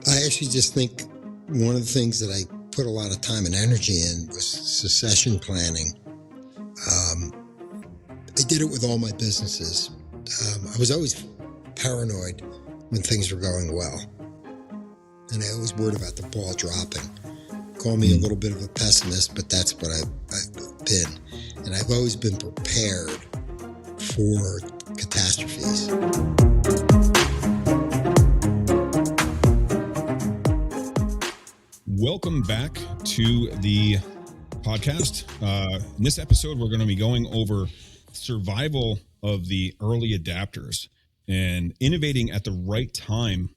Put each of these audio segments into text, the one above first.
I actually just think one of the things that I put a lot of time and energy in was succession planning. I did it with all my businesses. I was always paranoid when things were going well. And I always worried about the ball dropping. Call me a little bit of a pessimist, but that's what I've been. And I've always been prepared for catastrophes. Welcome back to the podcast. In this episode, we're going to be going over survival of the early adapters and innovating at the right time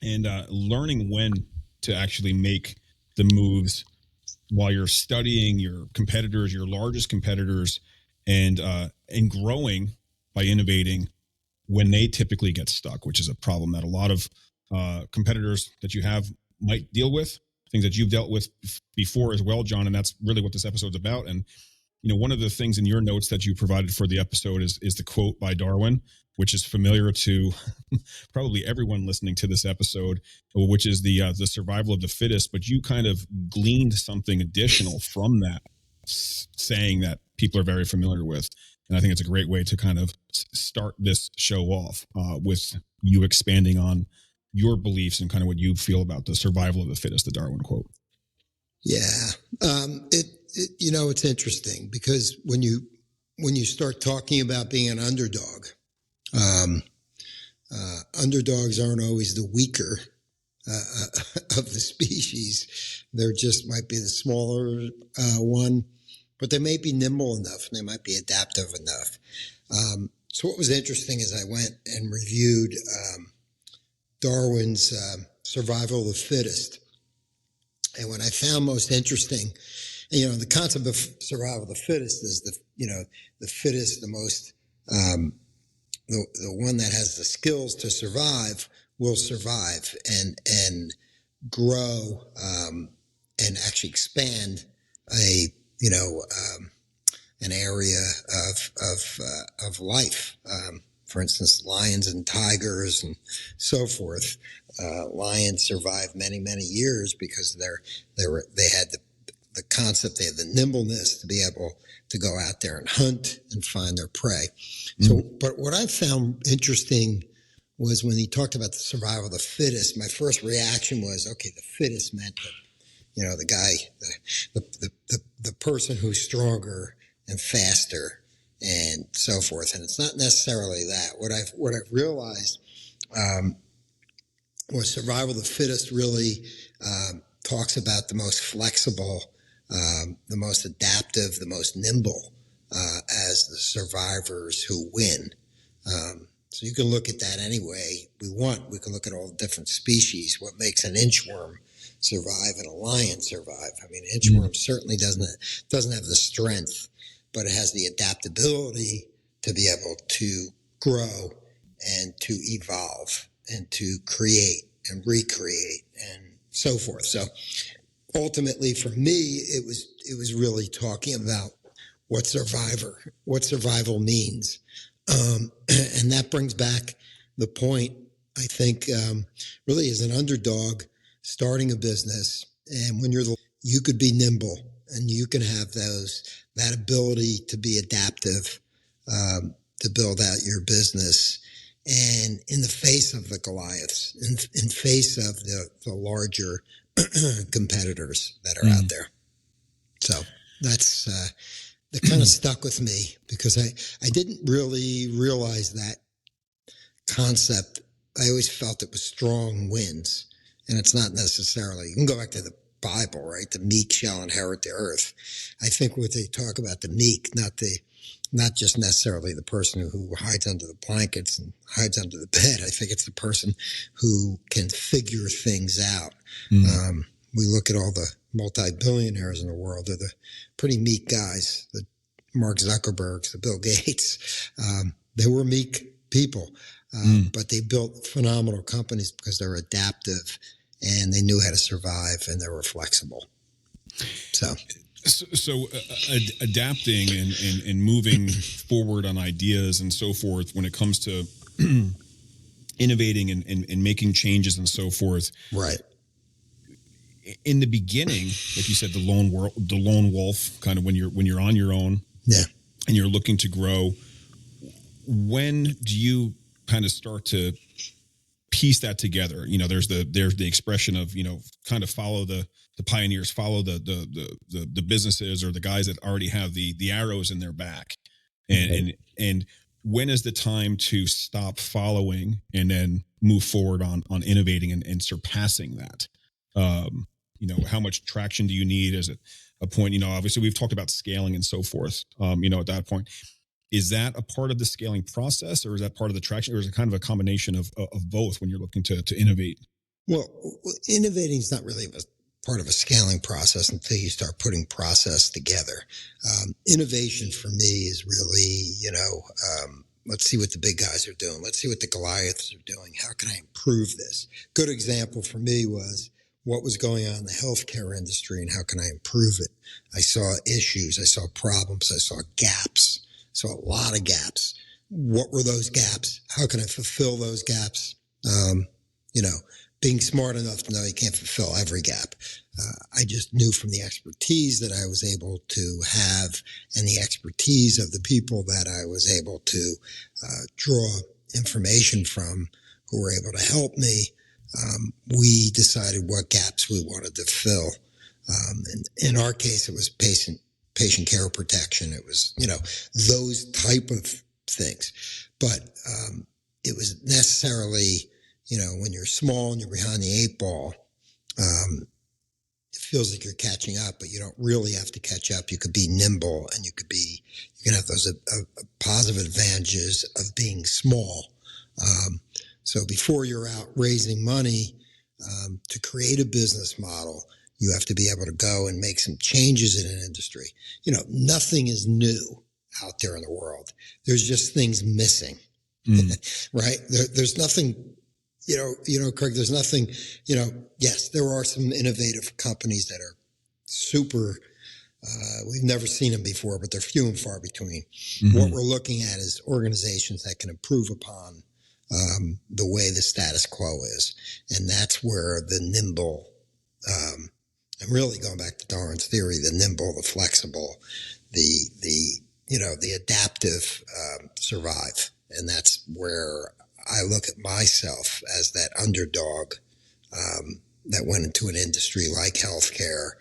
and learning when to actually make the moves while you're studying your competitors, your largest competitors, and growing by innovating when they typically get stuck, which is a problem that a lot of competitors that you have might deal with, things that you've dealt with before as well, John. And that's really what this episode's about. And, you know, one of the things in your notes that you provided for the episode is the quote by Darwin, which is familiar to probably everyone listening to this episode, which is the survival of the fittest. But you kind of gleaned something additional from that saying that people are very familiar with. And I think it's a great way to kind of start this show off with you expanding on your beliefs and kind of what you feel about the survival of the fittest, the Darwin quote. Yeah. It's interesting because when you start talking about being an underdog, underdogs aren't always the weaker of the species. They're just might be the smaller one, but they may be nimble enough and they might be adaptive enough. So what was interesting is I went and reviewed Darwin's survival of the fittest. And what I found most interesting, the concept of survival of the fittest is the fittest, the most, the one that has the skills to survive will survive and grow and actually expand an area of life. For instance, lions and tigers and so forth. Lions survived many, many years because they had the concept, they had the nimbleness to be able to go out there and hunt and find their prey. So, but what I found interesting was when he talked about the survival of the fittest, my first reaction was, okay, the fittest meant that, the guy, the person who's stronger and faster and so forth. And it's not necessarily that. What I've realized was survival of the fittest really talks about the most flexible, the most adaptive, the most nimble as the survivors who win. So you can look at that any way we want. We can look at all the different species. What makes an inchworm survive and a lion survive? I mean, an inchworm certainly doesn't have the strength, but it has the adaptability to be able to grow and to evolve and to create and recreate and so forth. So ultimately for me, it was really talking about what survival means. And that brings back the point, I think, really as an underdog starting a business. And when you could be nimble and you can have that ability to be adaptive, to build out your business. And in the face of the Goliaths, in face of the larger competitors that are out there. So that kind of stuck with me because I didn't really realize that concept. I always felt it was strong wins, and it's not necessarily. You can go back to the Bible, right? The meek shall inherit the earth. I think what they talk about the meek, not just necessarily the person who hides under the blankets and hides under the bed. I think it's the person who can figure things out. We look at all the multi-billionaires in the world. They're the pretty meek guys, the Mark Zuckerbergs, the Bill Gates. They were meek people, but they built phenomenal companies because they're adaptive and they knew how to survive and they were flexible. So adapting and moving forward on ideas and so forth when it comes to innovating and making changes and so forth. Right. In the beginning, like you said, the lone wolf, kind of when you're on your own, Yeah, and you're looking to grow. When do you kind of start to piece that together? There's the expression of, kind of follow the pioneers, follow the businesses or the guys that already have the arrows in their back, and when is the time to stop following and then move forward on innovating and surpassing that? How much traction do you need? Is it a point? Obviously we've talked about scaling and so forth. At that point, is that a part of the scaling process, or is that part of the traction, or is it kind of a combination of both when you're looking to innovate? Well, innovating is not really part of a scaling process until you start putting process together. Innovation for me is really, let's see what the big guys are doing. Let's see what the Goliaths are doing. How can I improve this? Good example for me was what was going on in the healthcare industry and how can I improve it? I saw issues. I saw problems. I saw gaps. So a lot of gaps. What were those gaps? How can I fulfill those gaps? Being smart enough to know you can't fulfill every gap. I just knew from the expertise that I was able to have and the expertise of the people that I was able to draw information from who were able to help me. We decided what gaps we wanted to fill. And in our case, it was patient care protection. It was, those type of things. But it was necessarily, when you're small and you're behind the eight ball, it feels like you're catching up, but you don't really have to catch up. You could be nimble and you can have those positive advantages of being small. So before you're out raising money to create a business model, you have to be able to go and make some changes in an industry. Nothing is new out there in the world. There's just things missing, right? There's nothing, Craig, there's nothing, yes, there are some innovative companies that are super, we've never seen them before, but they're few and far between. Mm-hmm. What we're looking at is organizations that can improve upon the way the status quo is. And that's where the nimble, and really going back to Darwin's theory, the nimble, the flexible, the adaptive survive. And that's where I look at myself as that underdog that went into an industry like healthcare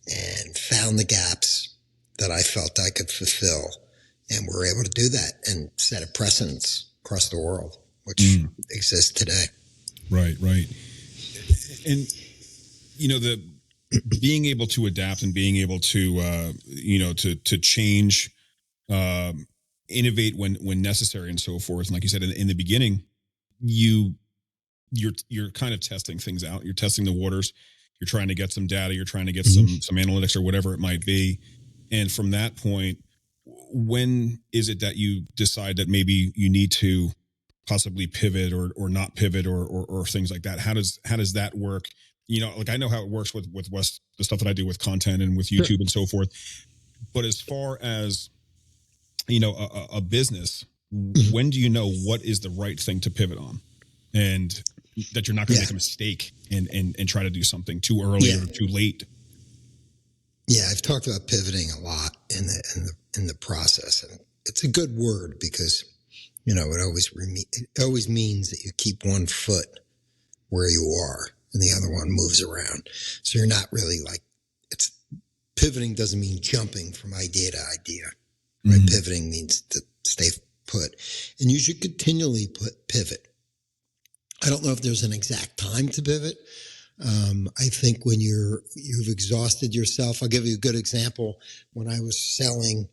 and found the gaps that I felt I could fulfill, and were able to do that and set a precedence across the world, which exists today. Right. And, the being able to adapt and being able to, to change, innovate when necessary and so forth. And like you said, in the beginning, you're kind of testing things out. You're testing the waters. You're trying to get some data. You're trying to get some analytics or whatever it might be. And from that point, when is it that you decide that maybe you need to possibly pivot or not pivot or things like that? How does that work? I know how it works with West, the stuff that I do with content and with YouTube and so forth. But as far as, a business, when do you know what is the right thing to pivot on, and that you're not going to make a mistake and try to do something too early or too late? Yeah, I've talked about pivoting a lot in the process, and it's a good word because it always means that you keep one foot where you are and the other one moves around. So you're not really pivoting doesn't mean jumping from idea to idea. Right? Mm-hmm. Pivoting means to stay put, and you should continually pivot. I don't know if there's an exact time to pivot. I think when you've exhausted yourself, I'll give you a good example. When I was selling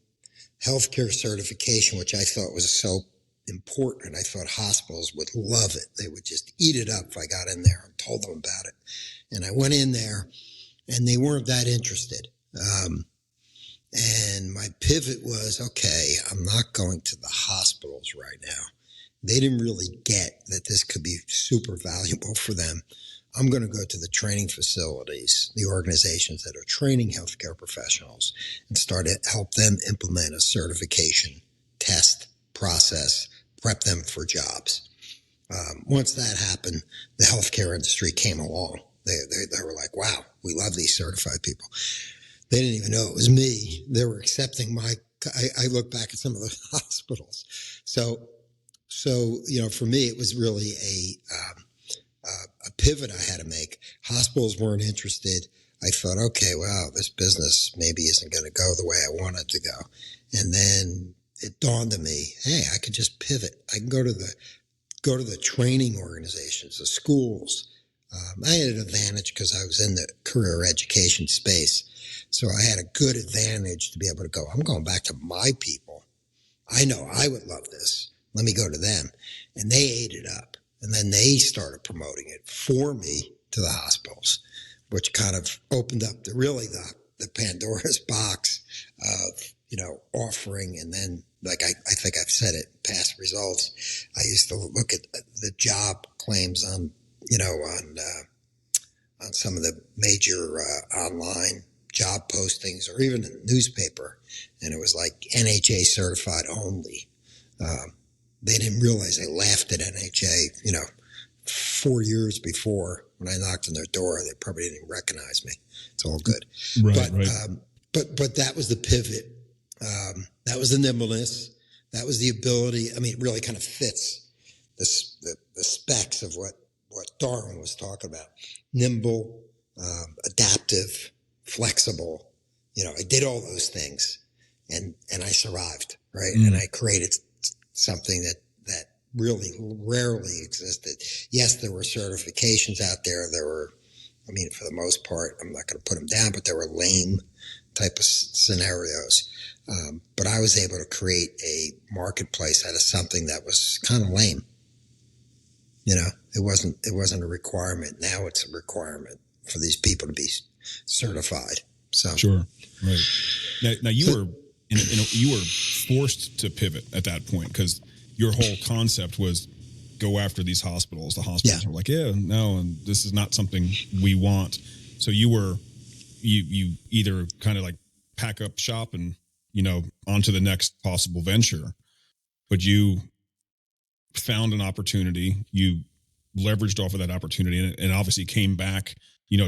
healthcare certification, which I thought was so important, I thought hospitals would love it. They would just eat it up if I got in there and told them about it. And I went in there and they weren't that interested. And my pivot was, okay, I'm not going to the hospitals right now. They didn't really get that this could be super valuable for them. I'm going to go to the training facilities, the organizations that are training healthcare professionals, and start to help them implement a certification test process, prep them for jobs. Once that happened, the healthcare industry came along. They were like, wow, we love these certified people. They didn't even know it was me. They were accepting I look back at some of the hospitals. So, for me, it was really a pivot I had to make. Hospitals weren't interested. I thought, okay, wow, this business maybe isn't going to go the way I want it to go. And then it dawned on me, hey, I could just pivot. I can go to the training organizations, the schools. I had an advantage because I was in the career education space. So I had a good advantage to be able to go, I'm going back to my people. I know I would love this. Let me go to them. And they ate it up. And then they started promoting it for me to the hospitals, which kind of opened up the Pandora's box of, offering. And then, like I think I've said it, past results. I used to look at the job claims on some of the major online job postings or even in the newspaper. And it was like NHA certified only. They didn't realize they laughed at NHA, 4 years before when I knocked on their door. They probably didn't even recognize me. It's all good. Right, but that was the pivot. That was the nimbleness. That was the ability. I mean, it really kind of fits the specs of what Darwin was talking about. Nimble, adaptive, flexible. I did all those things and I survived, right? And I created something that really rarely existed. Yes, there were certifications out there. For the most part, I'm not going to put them down, but there were lame type of scenarios. But I was able to create a marketplace out of something that was kind of lame. It wasn't a requirement. Now it's a requirement for these people to be certified. So sure, right. Now you were forced to pivot at that point because your whole concept was go after these hospitals. The hospitals were like, yeah, no, and this is not something we want. So you either kind of like pack up shop and on to the next possible venture, but you found an opportunity, you leveraged off of that opportunity and obviously came back,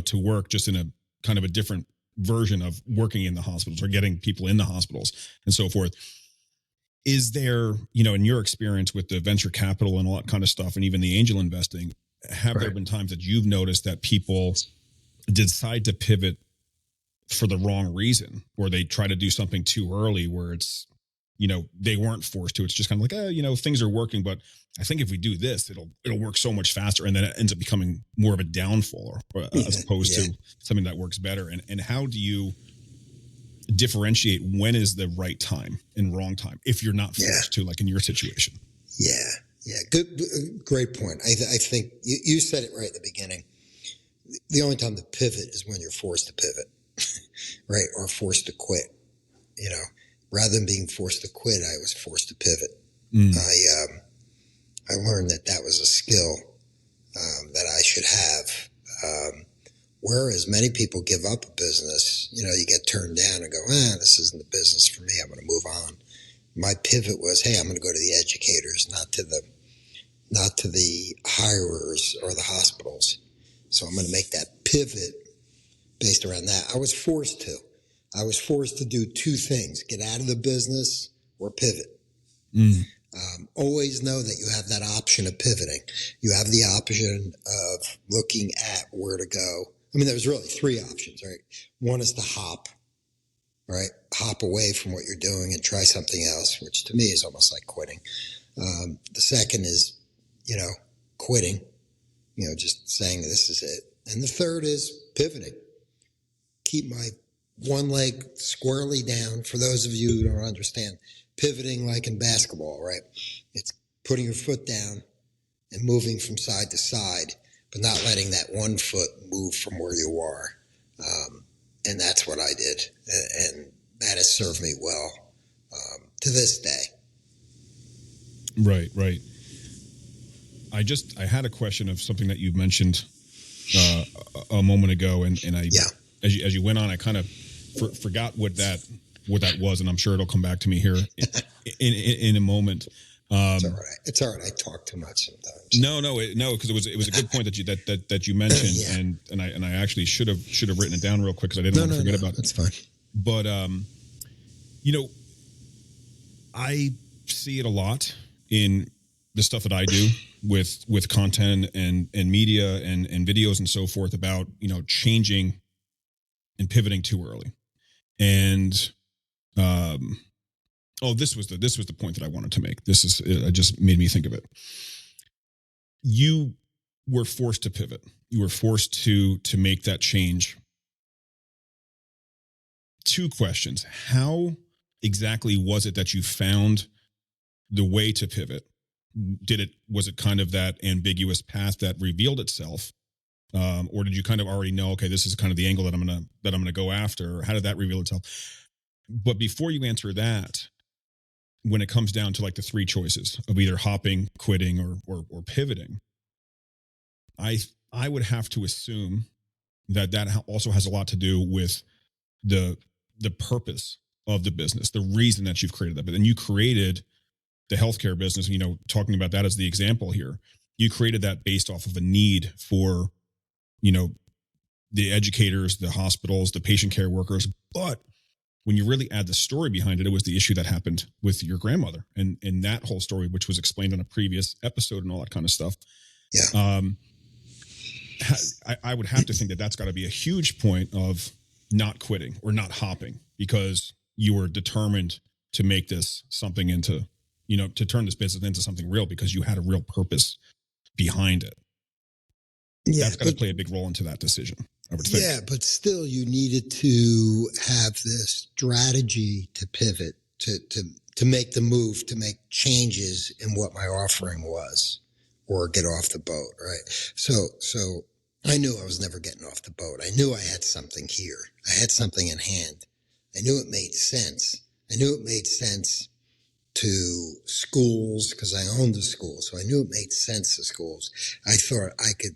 to work just in a kind of a different version of working in the hospitals or getting people in the hospitals and so forth. Is there, in your experience with the venture capital and all that kind of stuff, and even the angel investing, have there been times that you've noticed that people decide to pivot for the wrong reason, or they try to do something too early where it's, they weren't forced to? It's just kind of like, things are working, but I think if we do this, it'll work so much faster. And then it ends up becoming more of a downfall as opposed to something that works better. And how do you differentiate when is the right time and wrong time if you're not forced to, like in your situation? Yeah. Great point. I think you said it right at the beginning. The only time to pivot is when you're forced to pivot, right? Or forced to quit. Rather than being forced to quit, I was forced to pivot. I learned that was a skill that I should have. Whereas many people give up a business, you get turned down and go, this isn't the business for me. I'm going to move on. My pivot was, hey, I'm going to go to the educators, not to the hirers or the hospitals. So I'm going to make that pivot based around that. I was forced to do two things: get out of the business or pivot. Always know that you have that option of pivoting. You have the option of looking at where to go. There's really three options, right? One is to hop away from what you're doing and try something else, which to me is almost like quitting. The second is, quitting, just saying this is it. And the third is pivoting. Keep my one leg squarely down. For those of you who don't understand, pivoting like in basketball, right? It's putting your foot down and moving from side to side, but not letting that one foot move from where you are. And that's what I did. And that has served me well to this day. Right. I had a question of something that you mentioned a moment ago, and as you went on, I kind of forgot what that was, and I'm sure it'll come back to me here in a moment. It's all right. It's all right. I talk too much sometimes. No, because it was a good point that you mentioned, yeah. and I actually should have written it down real quick because I didn't want to forget about it. That's fine. But I see it a lot in the stuff that I do with content and media and videos and so forth about changing and pivoting too early. And this was the point that I wanted to make. It just made me think of it. You were forced to pivot. You were forced to make that change. Two questions. How exactly was it that you found the way to pivot? Was it kind of that ambiguous path that revealed itself? Or did you kind of already know, okay, this is kind of the angle that I'm going to go after? How did that reveal itself? But before you answer that, when it comes down to like the three choices of either hopping, quitting, or pivoting, I would have to assume that also has a lot to do with the purpose of the business, the reason that you've created that. But then you created the healthcare business, talking about that as the example here. You created that based off of a need for, the educators, the hospitals, the patient care workers. But when you really add the story behind it, it was the issue that happened with your grandmother and that whole story, which was explained on a previous episode and all that kind of stuff. Yeah. I would have to think that that's got to be a huge point of not quitting or not hopping, because you were determined to make this something into, to turn this business into something real, because you had a real purpose behind it. Yeah, that's got to play a big role into that decision, I would think. Yeah, but still you needed to have this strategy to pivot, to make the move, to make changes in what my offering was, or get off the boat, right? So I knew I was never getting off the boat. I knew I had something here. I had something in hand. I knew it made sense. I knew it made sense to schools because I owned the school. So I knew it made sense to schools. I thought I could,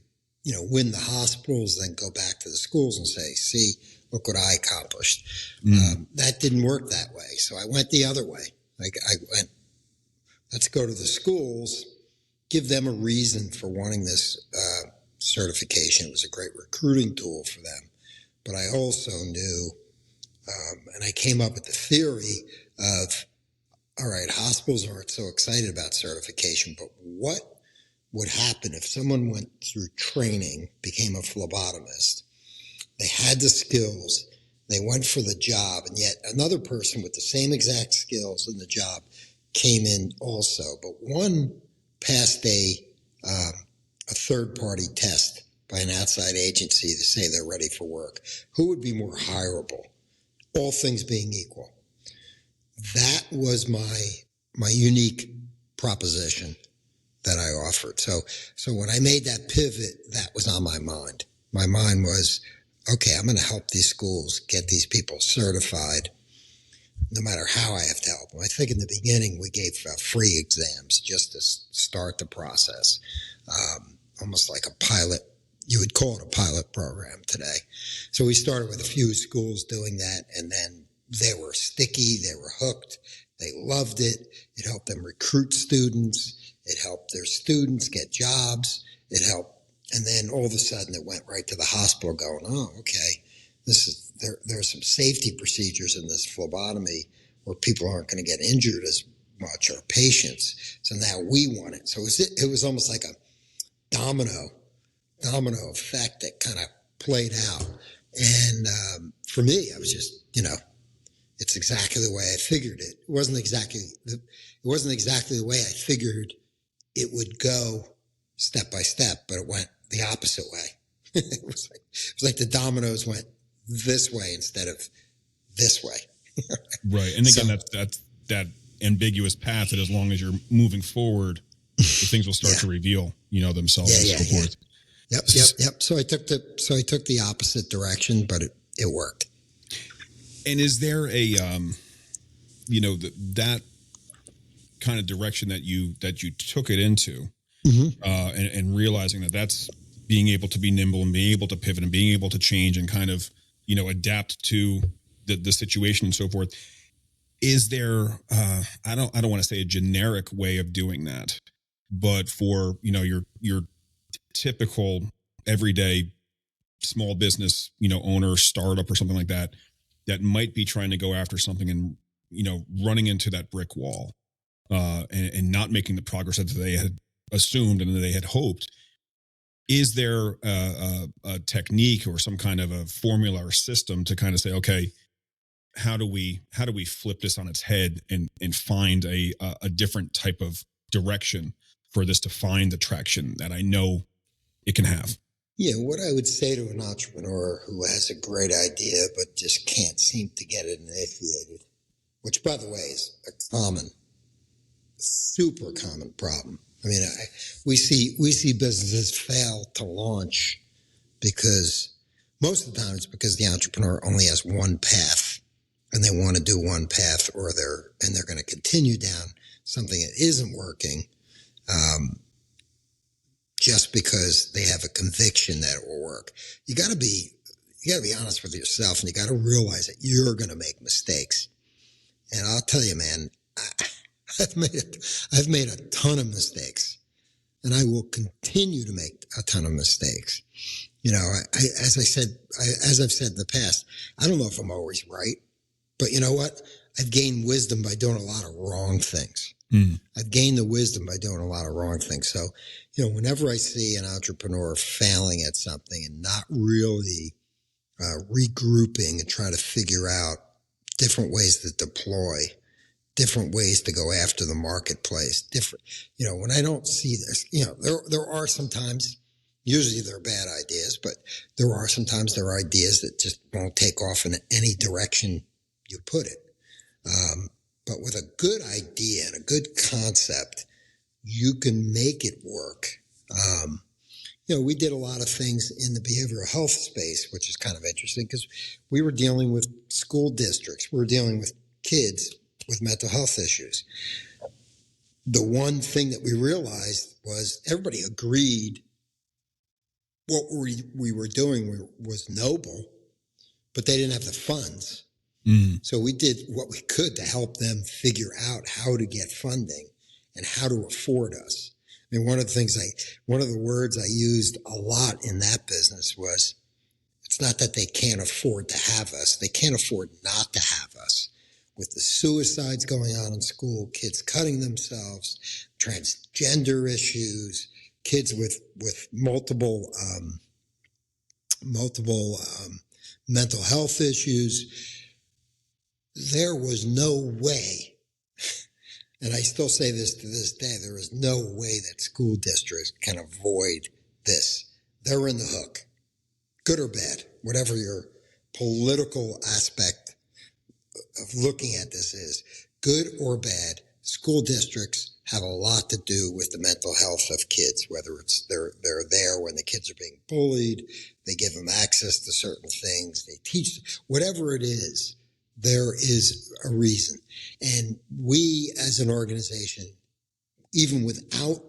win the hospitals, then go back to the schools and say, see, look what I accomplished. That didn't work that way. So I went the other way. Like I went, let's go to the schools, give them a reason for wanting this certification. It was a great recruiting tool for them. But I also knew, and I came up with the theory of, all right, hospitals aren't so excited about certification, but what would happen if someone went through training, became a phlebotomist, they had the skills, they went for the job, and yet another person with the same exact skills in the job came in also, but one passed a third-party test by an outside agency to say they're ready for work. Who would be more hireable, all things being equal? That was my unique proposition that I offered. So when I made that pivot, that was on my mind. My mind was, okay, I'm going to help these schools get these people certified, no matter how I have to help them. I think in the beginning we gave free exams just to start the process, almost like a pilot. You would call it a pilot program today. So we started with a few schools doing that, and then they were sticky, they were hooked, they loved it. It helped them recruit students. It helped their students get jobs. It helped. And then all of a sudden it went right to the hospital going, oh, okay, there's some safety procedures in this phlebotomy where people aren't going to get injured as much, or patients. So now we want it. So it was almost like a domino effect that kind of played out. And for me, I was just, it's exactly the way I figured it. It wasn't exactly the way I figured it would go step by step, but it went the opposite way. It was like the dominoes went this way instead of this way. Right. And again, that's that ambiguous path that as long as you're moving forward, the things will start to reveal, themselves and so forth. Yep. So I took the opposite direction, but it worked. And is there a, that kind of direction that you took it into, and realizing that that's being able to be nimble and being able to pivot and being able to change and kind of, adapt to the situation and so forth. is there, I don't want to say a generic way of doing that, but for, your typical everyday small business, owner, startup or something like that, that might be trying to go after something and, running into that brick wall, and not making the progress that they had assumed and that they had hoped. Is there a technique or some kind of a formula or system to kind of say, okay, how do we flip this on its head and find a different type of direction for this to find the traction that I know it can have? Yeah, what I would say to an entrepreneur who has a great idea but just can't seem to get it initiated, which, by the way, is a common, super common problem. I mean, we see businesses fail to launch because most of the time it's because the entrepreneur only has one path, and they want to do one path, or they're going to continue down something that isn't working, just because they have a conviction that it will work. You got to be honest with yourself, and you got to realize that you're going to make mistakes. And I'll tell you, man, I've made a ton of mistakes, and I will continue to make a ton of mistakes. As I've said in the past, I don't know if I'm always right, but you know what? I've gained wisdom by doing a lot of wrong things. I've gained the wisdom by doing a lot of wrong things. So, whenever I see an entrepreneur failing at something and not really regrouping and trying to figure out different ways to deploy, different ways to go after the marketplace, when I don't see this, there are sometimes, usually they're bad ideas, but there are sometimes there are ideas that just won't take off in any direction you put it. But with a good idea and a good concept, you can make it work. We did a lot of things in the behavioral health space, which is kind of interesting because we were dealing with school districts. We were dealing with kids with mental health issues. The one thing that we realized was everybody agreed what we were doing was noble, but they didn't have the funds. So we did what we could to help them figure out how to get funding and how to afford us. I mean, one of the words I used a lot in that business was, it's not that they can't afford to have us. They can't afford not to have us. With the suicides going on in school, kids cutting themselves, transgender issues, kids with multiple mental health issues, there was no way, and I still say this to this day, there is no way that school districts can avoid this. They're in the hook, good or bad, whatever your political aspect of looking at this is, good or bad, school districts have a lot to do with the mental health of kids, whether it's they're there when the kids are being bullied, they give them access to certain things, they teach, whatever it is. There is a reason. And we as an organization, even without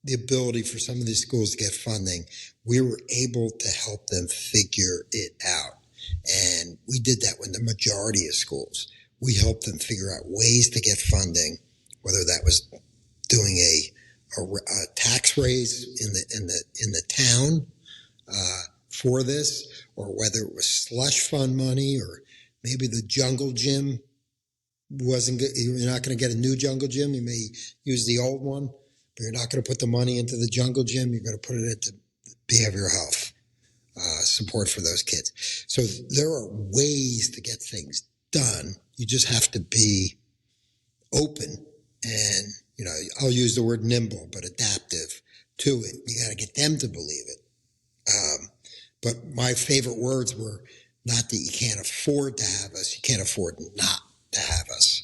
the ability for some of these schools to get funding, we were able to help them figure it out. And we did that with the majority of schools. We helped them figure out ways to get funding, whether that was doing a tax raise in the town for this, or whether it was slush fund money, or maybe the jungle gym wasn't good. You're not going to get a new jungle gym. You may use the old one, but you're not going to put the money into the jungle gym. You're going to put it into behavioral health support for those kids. So there are ways to get things done. You just have to be open and, I'll use the word nimble, but adaptive to it. You got to get them to believe it. But my favorite words were, not that you can't afford to have us, you can't afford not to have us.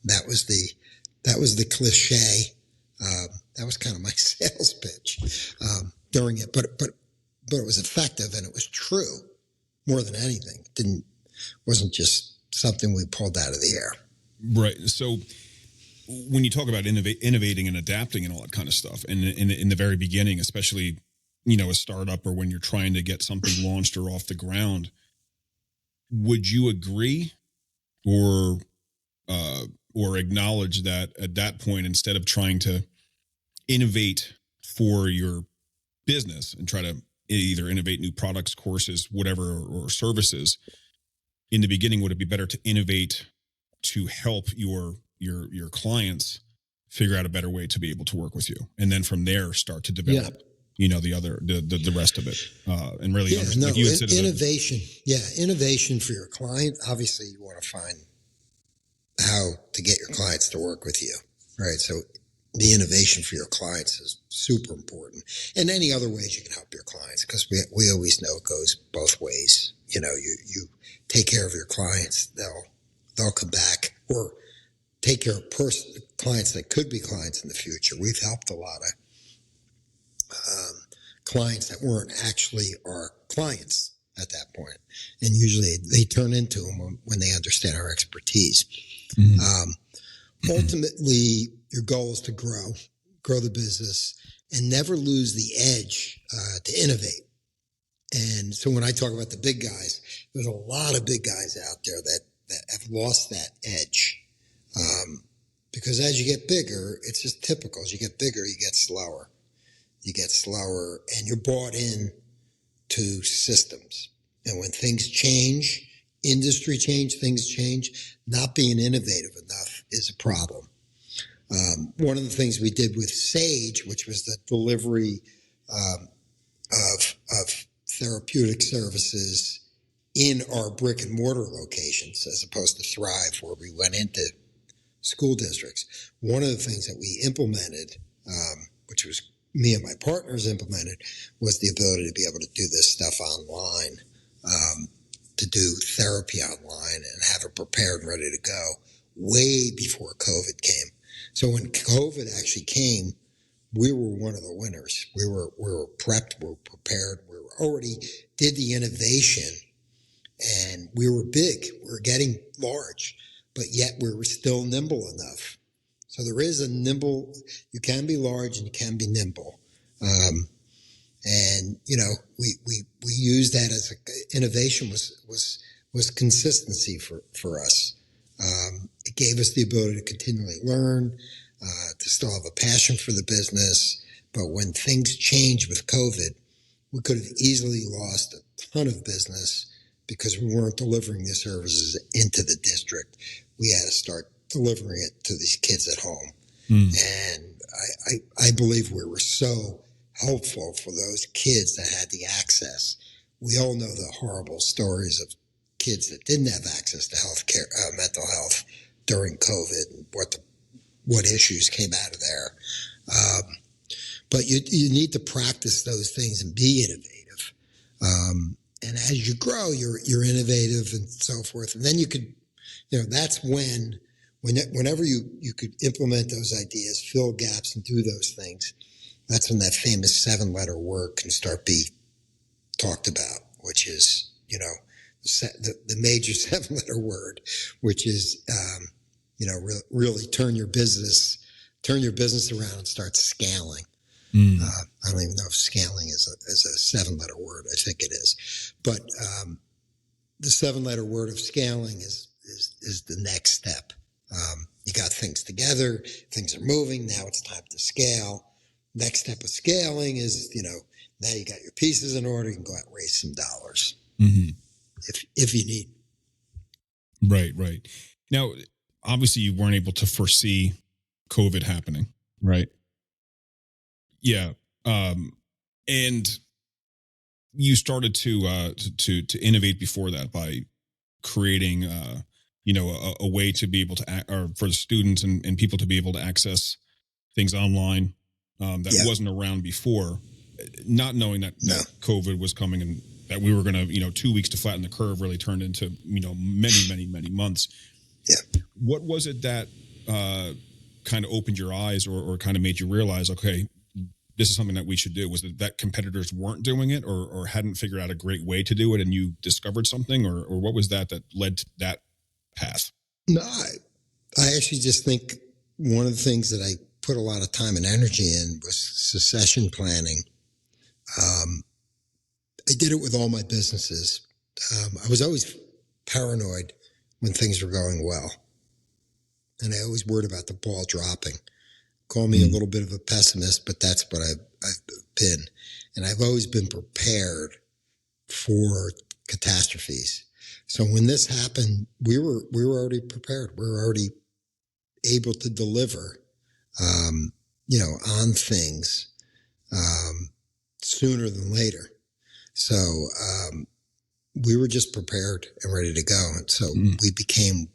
That was the cliche. That was kind of my sales pitch during it, but it was effective and it was true more than anything. It wasn't just something we pulled out of the air. Right. So when you talk about innovating and adapting and all that kind of stuff, and in the very beginning, especially, a startup, or when you're trying to get something launched or off the ground, would you agree, or or acknowledge that at that point, instead of trying to innovate for your business and try to either innovate new products, courses, whatever, or services, in the beginning, would it be better to innovate to help your clients figure out a better way to be able to work with you, and then from there start to develop, the rest of it, and really understand. Like you had said, innovation. Innovation for your client. Obviously, you want to find how to get your clients to work with you, right? So the innovation for your clients is super important, and any other ways you can help your clients, because we always know it goes both ways. You take care of your clients, they'll come back, or take care of clients that could be clients in the future. We've helped a lot of clients that weren't actually our clients at that point, and usually they turn into them when they understand our expertise. Mm-hmm. Ultimately, your goal is to grow the business and never lose the edge to innovate. And so when I talk about the big guys, there's a lot of big guys out there that have lost that edge. Because as you get bigger, it's just typical. As you get bigger, you get slower. And you're bought in to systems. And when things change, industry change, things change, not being innovative enough is a problem. One of the things we did with Sage, which was the delivery of therapeutic services in our brick and mortar locations, as opposed to Thrive, where we went into school districts. One of the things that we implemented, which was me and my partners implemented, was the ability to be able to do this stuff online, to do therapy online and have it prepared and ready to go way before COVID came. So when COVID actually came, we were one of the winners. We were prepped, we were prepared, we were already did the innovation, and we were big. We were getting large, but yet we were still nimble enough. So there is a nimble. You can be large and you can be nimble, and we use that as innovation was consistency for us. It gave us the ability to continually learn, to still have a passion for the business. But when things changed with COVID, we could have easily lost a ton of business because we weren't delivering the services into the district. We had to start delivering it to these kids at home. And I believe we were so helpful for those kids that had the access. We all know the horrible stories of kids that didn't have access to health care, mental health during COVID, and what issues came out of there. But you need to practice those things and be innovative. And as you grow, you're innovative and so forth. And then you could, that's whenever you could implement those ideas, fill gaps and do those things, that's when that famous 7-letter word can start be talked about, which is, the major 7-letter word, which is, really turn your business around and start scaling. I don't even know if scaling is a 7-letter word. I think it is. But the 7-letter word of scaling is the next step. You got things together, things are moving, now it's time to scale. Next step of scaling is, now you got your pieces in order, you can go out and raise some dollars. Mm-hmm. If you need. Right. Now, obviously you weren't able to foresee COVID happening, right? Yeah. And you started to innovate before that by creating, a way to be able to or for the students and people to be able to access things online that wasn't around before, not knowing that COVID was coming and that we were going to, 2 weeks to flatten the curve really turned into, many months. Yeah. What was it that kind of opened your eyes or kind of made you realize, okay, this is something that we should do? Was it that competitors weren't doing it or hadn't figured out a great way to do it and you discovered something, or what was that led to that path? No, I actually just think one of the things that I put a lot of time and energy in was succession planning. I did it with all my businesses. I was always paranoid when things were going well. and I always worried about the ball dropping. Call me a little bit of a pessimist, but that's what I've been. And I've always been prepared for catastrophes. So when this happened, we were already prepared. We were already able to deliver, on things sooner than later. So we were just prepared and ready to go. And so we became,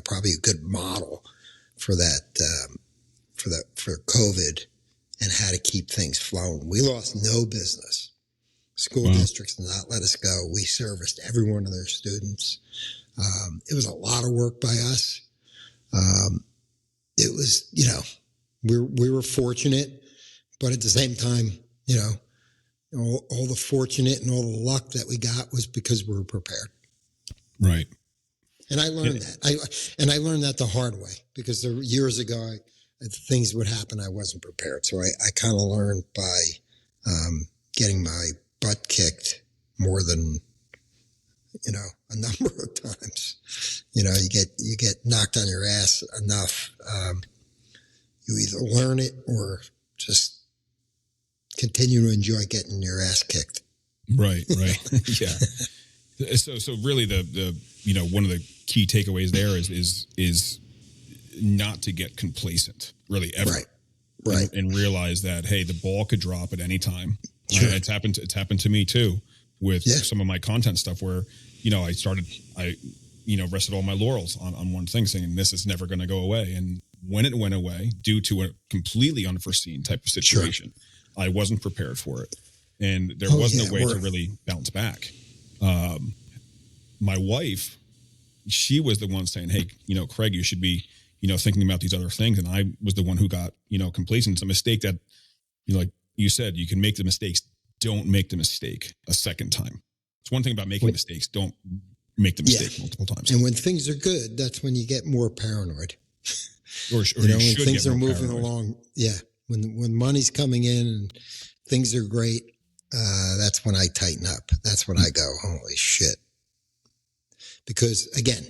probably a good model for that, for COVID and how to keep things flowing. We lost no business. School districts did not let us go. We serviced every one of their students. It was a lot of work by us. It was, we were fortunate, but at the same time, all the fortunate and all the luck that we got was because we were prepared. Right. And I learned that. I learned that the hard way, because years ago, things would happen. I wasn't prepared. So I kind of learned by getting my butt kicked more than, a number of times. You get knocked on your ass enough. You either learn it or just continue to enjoy getting your ass kicked. Right. Yeah. So really the one of the key takeaways there is not to get complacent, really, ever. Right. And realize that, hey, the ball could drop at any time. Sure. It's happened to me too with some of my content stuff where, I rested all my laurels on one thing, saying this is never going to go away. And when it went away due to a completely unforeseen type of situation, I wasn't prepared for it. And there wasn't a way to really bounce back. My wife, she was the one saying, hey, Craig, you should be, thinking about these other things. And I was the one who got, complacent. It's a mistake that, like you said, you can make the mistakes. Don't make the mistake a second time. It's one thing about making mistakes. Don't make the mistake multiple times. And when things are good, that's when you get more paranoid. Or when things are moving along. Yeah. When money's coming in and things are great, that's when I tighten up. That's when I go, holy shit. Because again,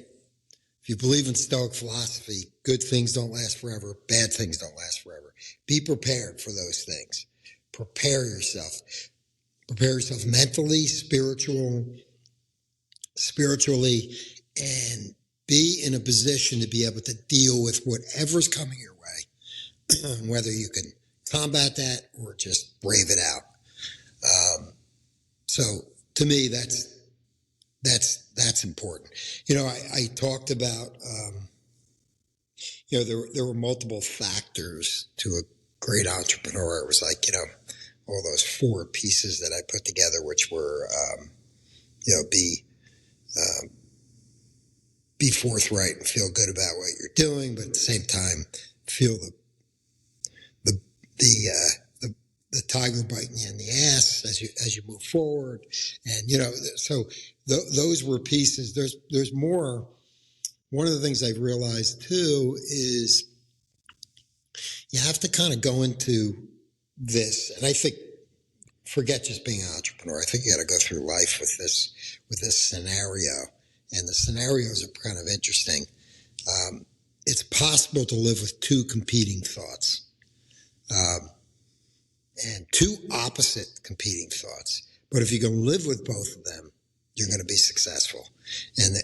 if you believe in Stoic philosophy, good things don't last forever. Bad things don't last forever. Be prepared for those things. Prepare yourself. Prepare yourself mentally, spiritually, and be in a position to be able to deal with whatever's coming your way, whether you can combat that or just brave it out. So to me, that's important. I talked about, there were multiple factors to a great entrepreneur. It was like, all those 4 pieces that I put together, which were, be forthright and feel good about what you're doing, but at the same time, feel the tiger biting you in the ass as you move forward. And, so those were pieces. There's more. One of the things I've realized too is you have to kind of go into this, and I think, forget just being an entrepreneur. I think you got to go through life with this scenario, and the scenarios are kind of interesting. It's possible to live with 2 competing thoughts, and 2 opposite competing thoughts. But if you can live with both of them, you're going to be successful. And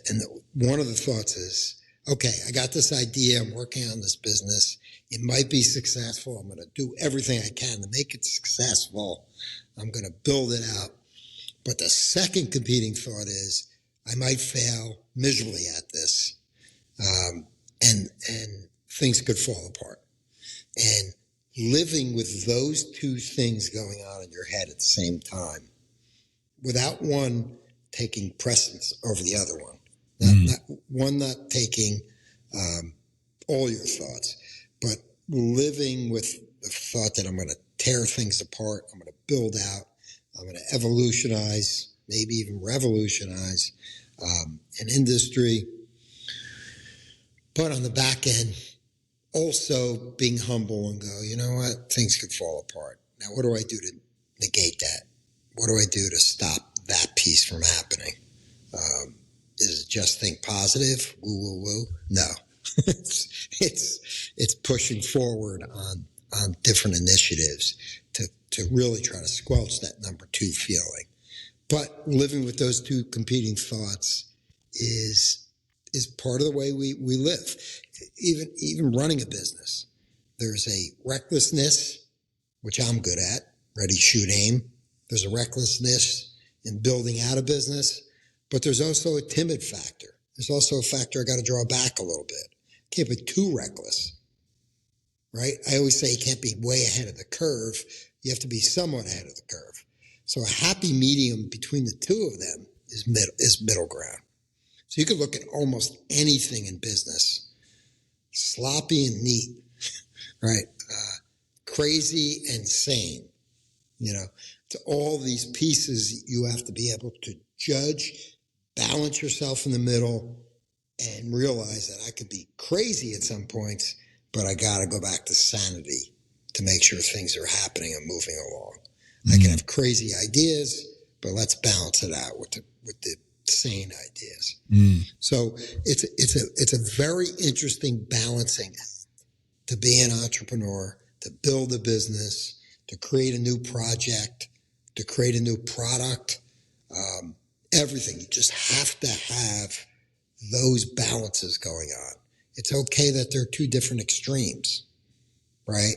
one of the thoughts is, okay, I got this idea. I'm working on this business. It might be successful. I'm going to do everything I can to make it successful. I'm going to build it out. But the second competing thought is, I might fail miserably at this. And things could fall apart. And living with those 2 things going on in your head at the same time, without one taking precedence over the other one, not taking all your thoughts, but living with the thought that I'm going to tear things apart, I'm going to build out, I'm going to evolutionize, maybe even revolutionize an industry. But on the back end, also being humble and go, you know what, things could fall apart. Now, what do I do to negate that? What do I do to stop that piece from happening? Is it just think positive? Woo, woo, woo? No. it's pushing forward on different initiatives to really try to squelch that number two feeling. But living with those two competing thoughts is part of the way we live. Even running a business, there's a recklessness, which I'm good at, ready, shoot, aim. There's a recklessness in building out a business, but there's also a timid factor. There's also a factor I got to draw back a little bit. Can't be too reckless, right? I always say you can't be way ahead of the curve. You have to be somewhat ahead of the curve. So a happy medium between the two of them is middle ground. So you could look at almost anything in business, sloppy and neat, right? Crazy and sane, to all these pieces, you have to be able to judge, balance yourself in the middle, and realize that I could be crazy at some points, but I got to go back to sanity to make sure things are happening and moving along. I can have crazy ideas, but let's balance it out with the sane ideas. So it's a very interesting balancing act to be an entrepreneur, to build a business, to create a new project, to create a new product. Everything. You just have to have those balances going on. It's okay that they're two different extremes, right?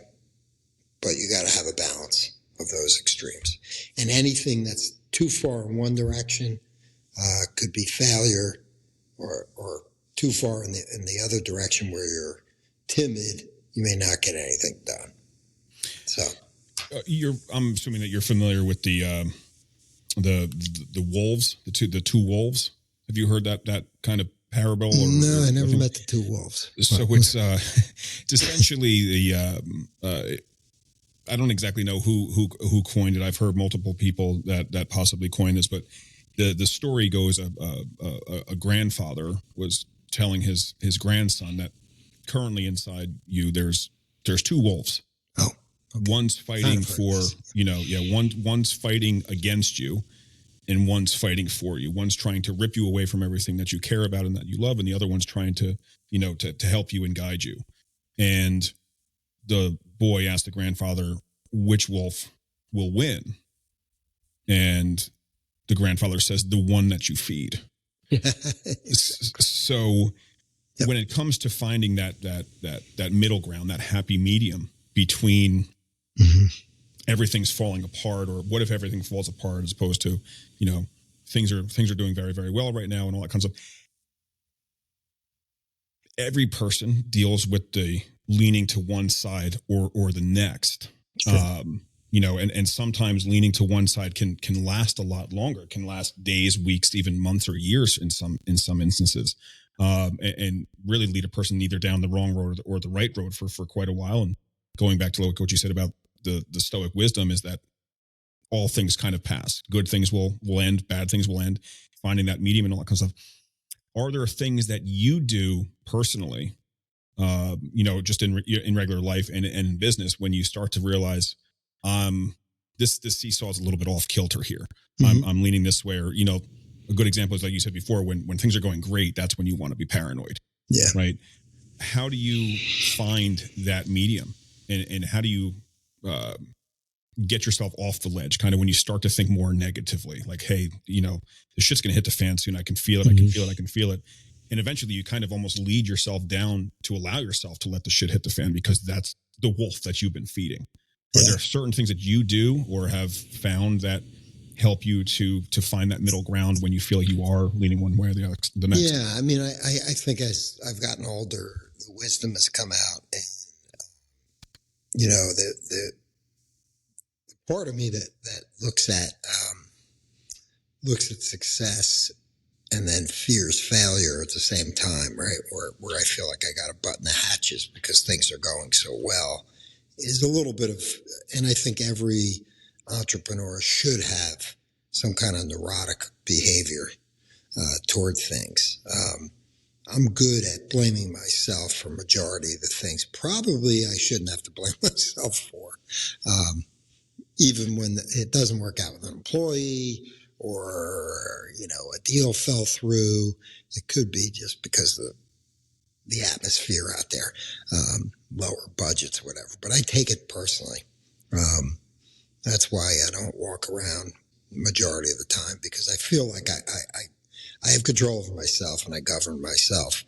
But you got to have a balance of those extremes. And anything that's too far in one direction could be failure, or too far in the other direction where you're timid, you may not get anything done. So I'm assuming that you're familiar with the wolves, the two wolves. Have you heard that kind of parable? No, I never met the two wolves. So it's essentially I don't exactly know who coined it. I've heard multiple people that possibly coined this, but the story goes a grandfather was telling his grandson that currently inside you there's two wolves. Oh, okay. One's fighting one's fighting against you, and one's fighting for you. One's trying to rip you away from everything that you care about and that you love, and the other one's trying to to help you and guide you. And the boy asked the grandfather, which wolf will win? And the grandfather says, the one that you feed. So when it comes to finding that middle ground, that happy medium between everything's falling apart, or what if everything falls apart, as opposed to, things are doing very, very well right now and all that kind of stuff. Every person deals with the leaning to one side or the next. Sure. And sometimes leaning to one side can last a lot longer. It can last days, weeks, even months or years in some instances, and really lead a person either down the wrong road or the right road for quite a while. And going back to what you said about the Stoic wisdom is that all things kind of pass. Good things will end, bad things will end. Finding that medium and all that kind of stuff. Are there things that you do personally, just in regular life and in business, when you start to realize, this seesaw is a little bit off kilter here. I'm leaning this way, or, a good example is, like you said before, when things are going great, that's when you want to be paranoid. Yeah. Right. How do you find that medium, and how do you, get yourself off the ledge, kind of when you start to think more negatively, like, hey, the shit's going to hit the fan soon. I can feel it. I can feel it. And eventually you kind of almost lead yourself down to allow yourself to let the shit hit the fan, because that's the wolf that you've been feeding. Are there certain things that you do or have found that help you to find that middle ground when you feel like you are leaning one way or the next? Yeah. I mean, I think as I've gotten older, the wisdom has come out, and, the part of me that looks at success and then fears failure at the same time, right? Where I feel like I got to button the hatches because things are going so well, is a little bit of, and I think every entrepreneur should have some kind of neurotic behavior toward things. I'm good at blaming myself for majority of the things probably I shouldn't have to blame myself for. Even when it doesn't work out with an employee, or, a deal fell through, it could be just because the atmosphere out there, lower budgets, whatever. But I take it personally. That's why I don't walk around majority of the time, because I feel like I have control over myself and I govern myself.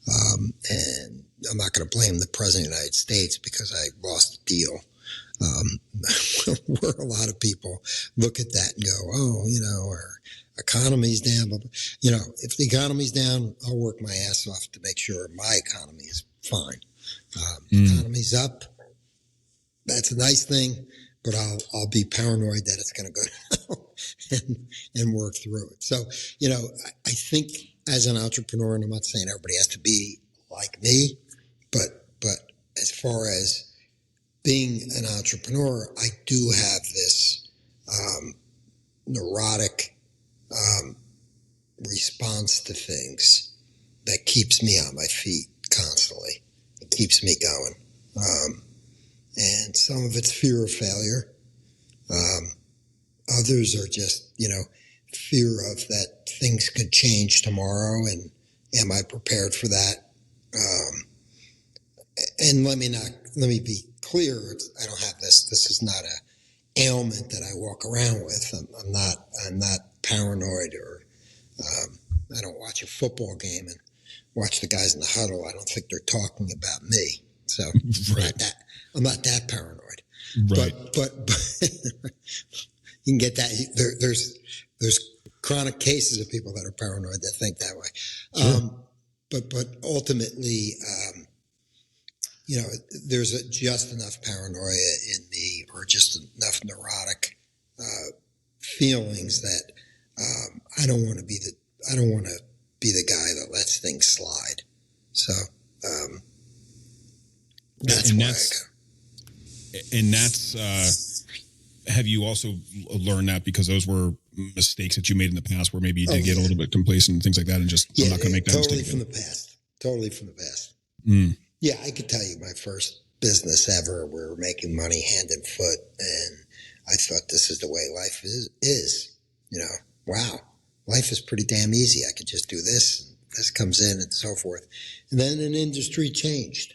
And I'm not going to blame the president of the United States because I lost the deal. Where a lot of people look at that and go, oh, our economy's down. But, if the economy's down, I'll work my ass off to make sure my economy is fine. Economy's up. That's a nice thing, but I'll be paranoid that it's going to go down and work through it. So, I think as an entrepreneur, and I'm not saying everybody has to be like me, but as far as being an entrepreneur, I do have this neurotic response to things that keeps me on my feet constantly. It keeps me going. And some of it's fear of failure. Others are just, fear of that things could change tomorrow, and am I prepared for that? And let me be clear. I don't have this. This is not a ailment that I walk around with. I'm not paranoid, or I don't watch a football game and watch the guys in the huddle. I don't think they're talking about me. So right. I'm not that paranoid. Right. But you can get that. There's chronic cases of people that are paranoid that think that way. Sure. But ultimately, there's just enough paranoia in me, or just enough neurotic feelings that I don't want to be the guy that lets things slide. So that's have you also learned that because those were mistakes that you made in the past, where maybe you did get a little bit complacent and things like that, and just I'm not going to make that totally mistake. Totally from the past. Yeah, I could tell you my first business ever. We were making money hand and foot, and I thought, this is the way life is. Wow, life is pretty damn easy. I could just do this, and this comes in, and so forth. And then an industry changed.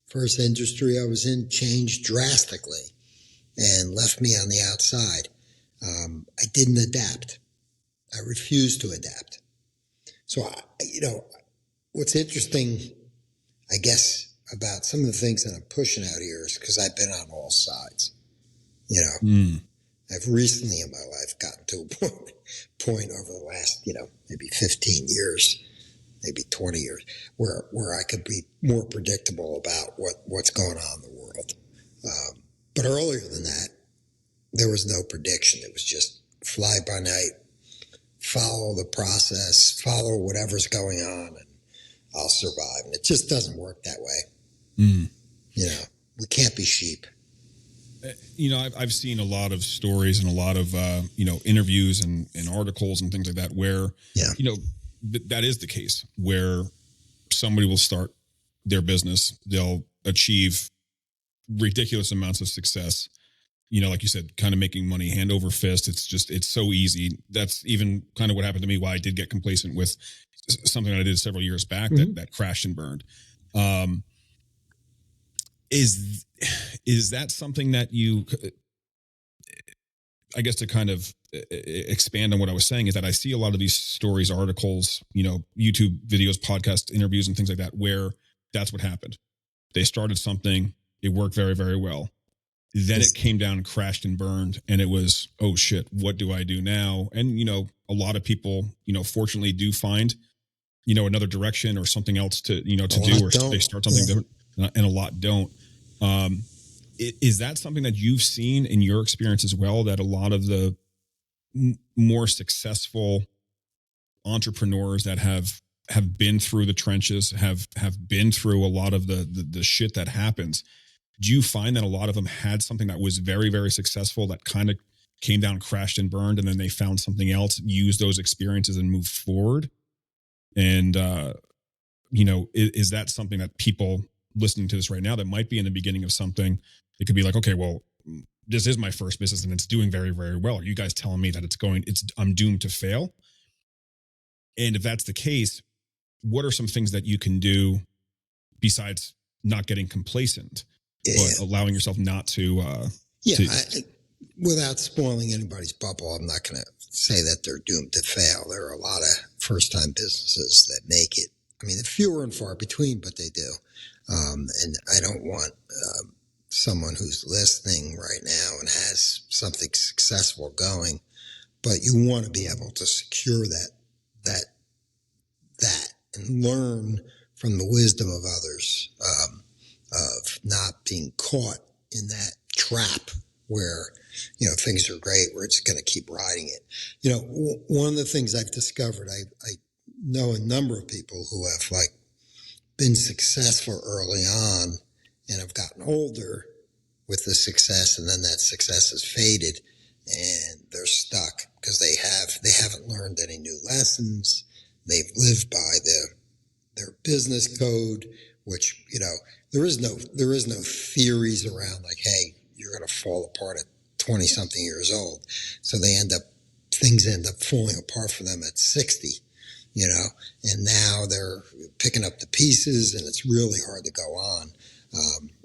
First industry I was in changed drastically and left me on the outside. I didn't adapt. I refused to adapt. So, what's interesting, I guess, about some of the things that I'm pushing out here is because I've been on all sides. I've recently in my life gotten to a point over the last, maybe 15 years, maybe 20 years, where I could be more predictable about what's going on in the world. But earlier than that, there was no prediction. It was just fly by night, follow the process, follow whatever's going on, and I'll survive. And it just doesn't work that way. We can't be sheep. I've seen a lot of stories and a lot of, interviews and articles and things like that where, that is the case, where somebody will start their business, they'll achieve ridiculous amounts of success, like you said, kind of making money hand over fist. It's so easy. That's even kind of what happened to me, why I did get complacent with something that I did several years back that crashed and burned. Is that something that you, I guess, to kind of expand on what I was saying, is that I see a lot of these stories, articles, YouTube videos, podcast interviews, and things like that, where that's what happened. They started something, it worked very, very well. Then it came down, crashed and burned, and it was, oh shit, what do I do now? And, a lot of people, fortunately do find, another direction or something else to, to do, or they start something different, and a lot don't. Is that something that you've seen in your experience as well, that a lot of the more successful entrepreneurs that have been through the trenches, have been through a lot of the shit that happens, do you find that a lot of them had something that was very, very successful that kind of came down, crashed and burned, and then they found something else, used those experiences and moved forward? And, is that something that people listening to this right now that might be in the beginning of something, it could be like, okay, well, this is my first business and it's doing very, very well. Are you guys telling me that I'm doomed to fail? And if that's the case, what are some things that you can do besides not getting complacent, but allowing yourself not to, without spoiling anybody's bubble, I'm not going to say that they're doomed to fail. There are a lot of first-time businesses that make it. I mean, fewer and far between, but they do. And I don't want someone who's listening right now and has something successful going, but you want to be able to secure that and learn from the wisdom of others, of not being caught in that trap where, things are great. We're just going to keep riding it. One of the things I've discovered, I know a number of people who have been successful early on and have gotten older with the success, and then that success has faded and they're stuck because they haven't learned any new lessons. They've lived by their business code, which, there is no theories around hey, you're going to fall apart at 20 something years old. So things end up falling apart for them at 60, and now they're picking up the pieces and it's really hard to go on.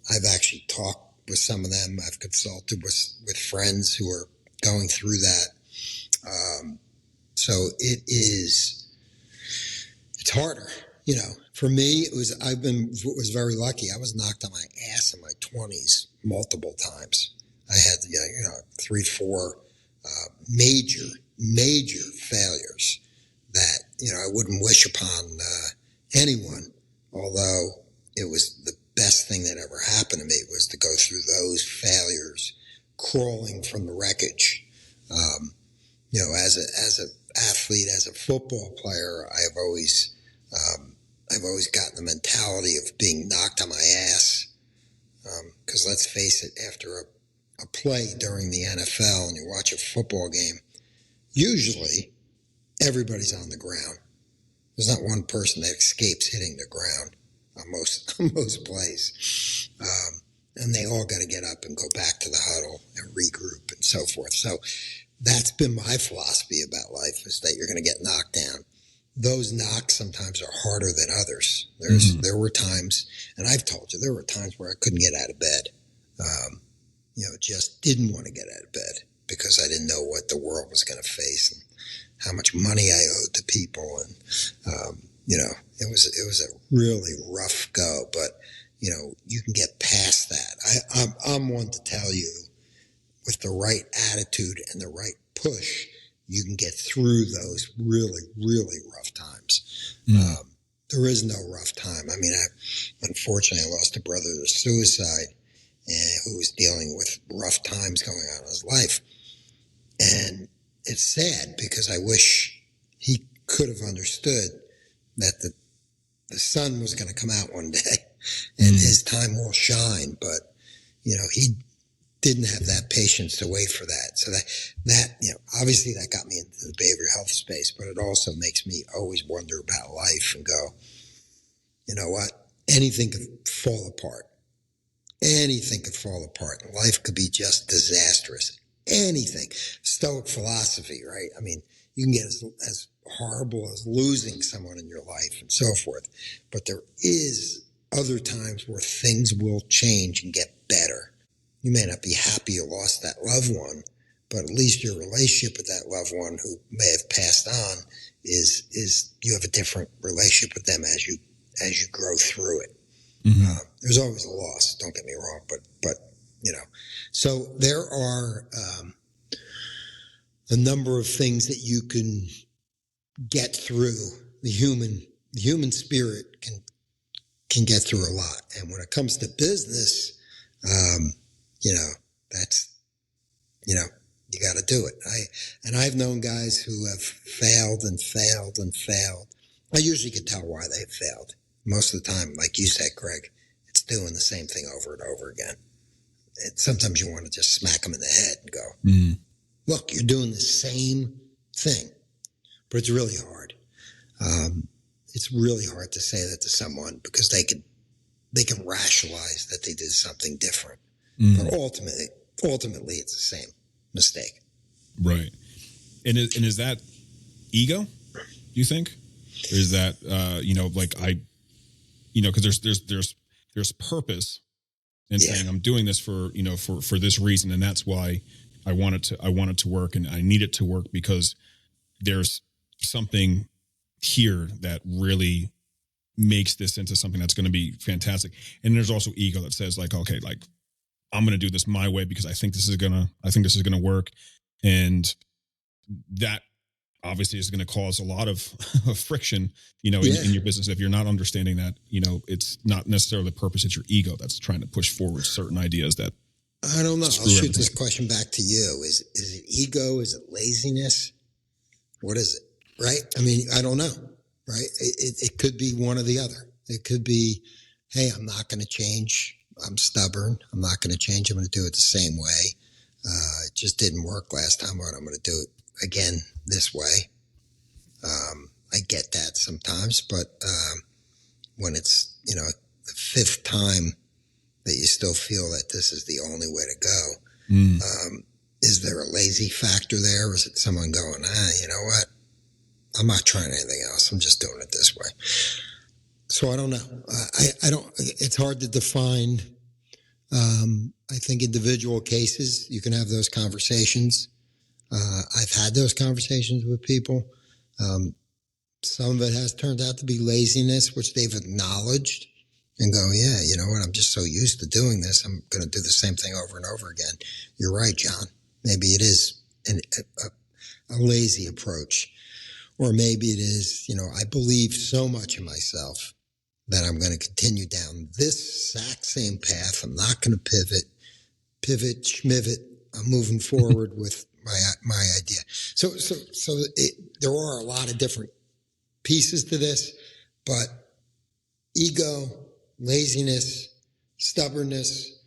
I've actually talked with some of them. I've consulted with friends who are going through that. So it's harder. For me, I was very lucky. I was knocked on my ass in my 20s multiple times. I had, 3, 4 major failures that, I wouldn't wish upon anyone, although it was the best thing that ever happened to me was to go through those failures, crawling from the wreckage. As an athlete, as a football player, I've always gotten the mentality of being knocked on my ass. Because let's face it, after a play during the NFL and you watch a football game, usually everybody's on the ground. There's not one person that escapes hitting the ground on most plays. And they all got to get up and go back to the huddle and regroup and so forth. So that's been my philosophy about life, is that you're going to get knocked down. Those knocks sometimes are harder than others. There were times, and I've told you, there were times where I couldn't get out of bed. Just didn't want to get out of bed because I didn't know what the world was going to face and how much money I owed to people. And, it was a really rough go, but, you can get past that. I'm one to tell you, with the right attitude and the right push, you can get through those really, really rough times. There is no rough time. I mean, unfortunately, I lost a brother to suicide, and who was dealing with rough times going on in his life. And it's sad because I wish he could have understood that the sun was going to come out one day and his time will shine. But, he didn't have that patience to wait for that. So that obviously that got me into the behavioral health space, but it also makes me always wonder about life and go, you know what? Anything could fall apart. Anything could fall apart. Life could be just disastrous. Anything. Stoic philosophy, right? I mean, you can get as horrible as losing someone in your life and so forth. But there is other times where things will change and get better. You may not be happy you lost that loved one, but at least your relationship with that loved one who may have passed on is you have a different relationship with them as you grow through it. There's always a loss, don't get me wrong, but so there are a number of things that you can get through. The human spirit can get through a lot, and when it comes to business, that's you got to do it. I've known guys who have failed and failed and failed. I usually can tell why they failed. Most of the time, like you said, Craig, it's doing the same thing over and over again. Sometimes you want to just smack them in the head and go, look, you're doing the same thing. But it's really hard. It's really hard to say that to someone because they can rationalize that they did something different. But ultimately, it's the same mistake. Right. And is that ego, do you think? Is that, like because there's purpose in saying I'm doing this for this reason. And that's why I want it to work, and I need it to work because there's something here that really makes this into something that's going to be fantastic. And there's also ego that says like, okay, like I'm going to do this my way because I think this is going to work. And that obviously is going to cause a lot of friction, in your business. If you're not understanding that, it's not necessarily the purpose, it's your ego that's trying to push forward certain ideas that. I don't know. I'll shoot this question back to you. Is it ego? Is it laziness? What is it? Right? I mean, I don't know. Right? It could be one or the other. It could be, hey, I'm not going to change. I'm stubborn. I'm not going to change. I'm going to do it the same way. It just didn't work last time. But I'm going to do it again this way. I get that sometimes, but when it's, the fifth time that you still feel that this is the only way to go, is there a lazy factor there? Or is it someone going, you know what? I'm not trying anything else. I'm just doing it this way. So I don't know. I don't, it's hard to define. I think individual cases, you can have those conversations. I've had those conversations with people. Some of it has turned out to be laziness, which they've acknowledged and go, yeah, you know what? I'm just so used to doing this. I'm going to do the same thing over and over again. You're right, John. Maybe it is a lazy approach. Or maybe it is, I believe so much in myself that I'm going to continue down this exact same path. I'm not going to pivot, schmivit. I'm moving forward with my idea. So there are a lot of different pieces to this, but ego, laziness, stubbornness,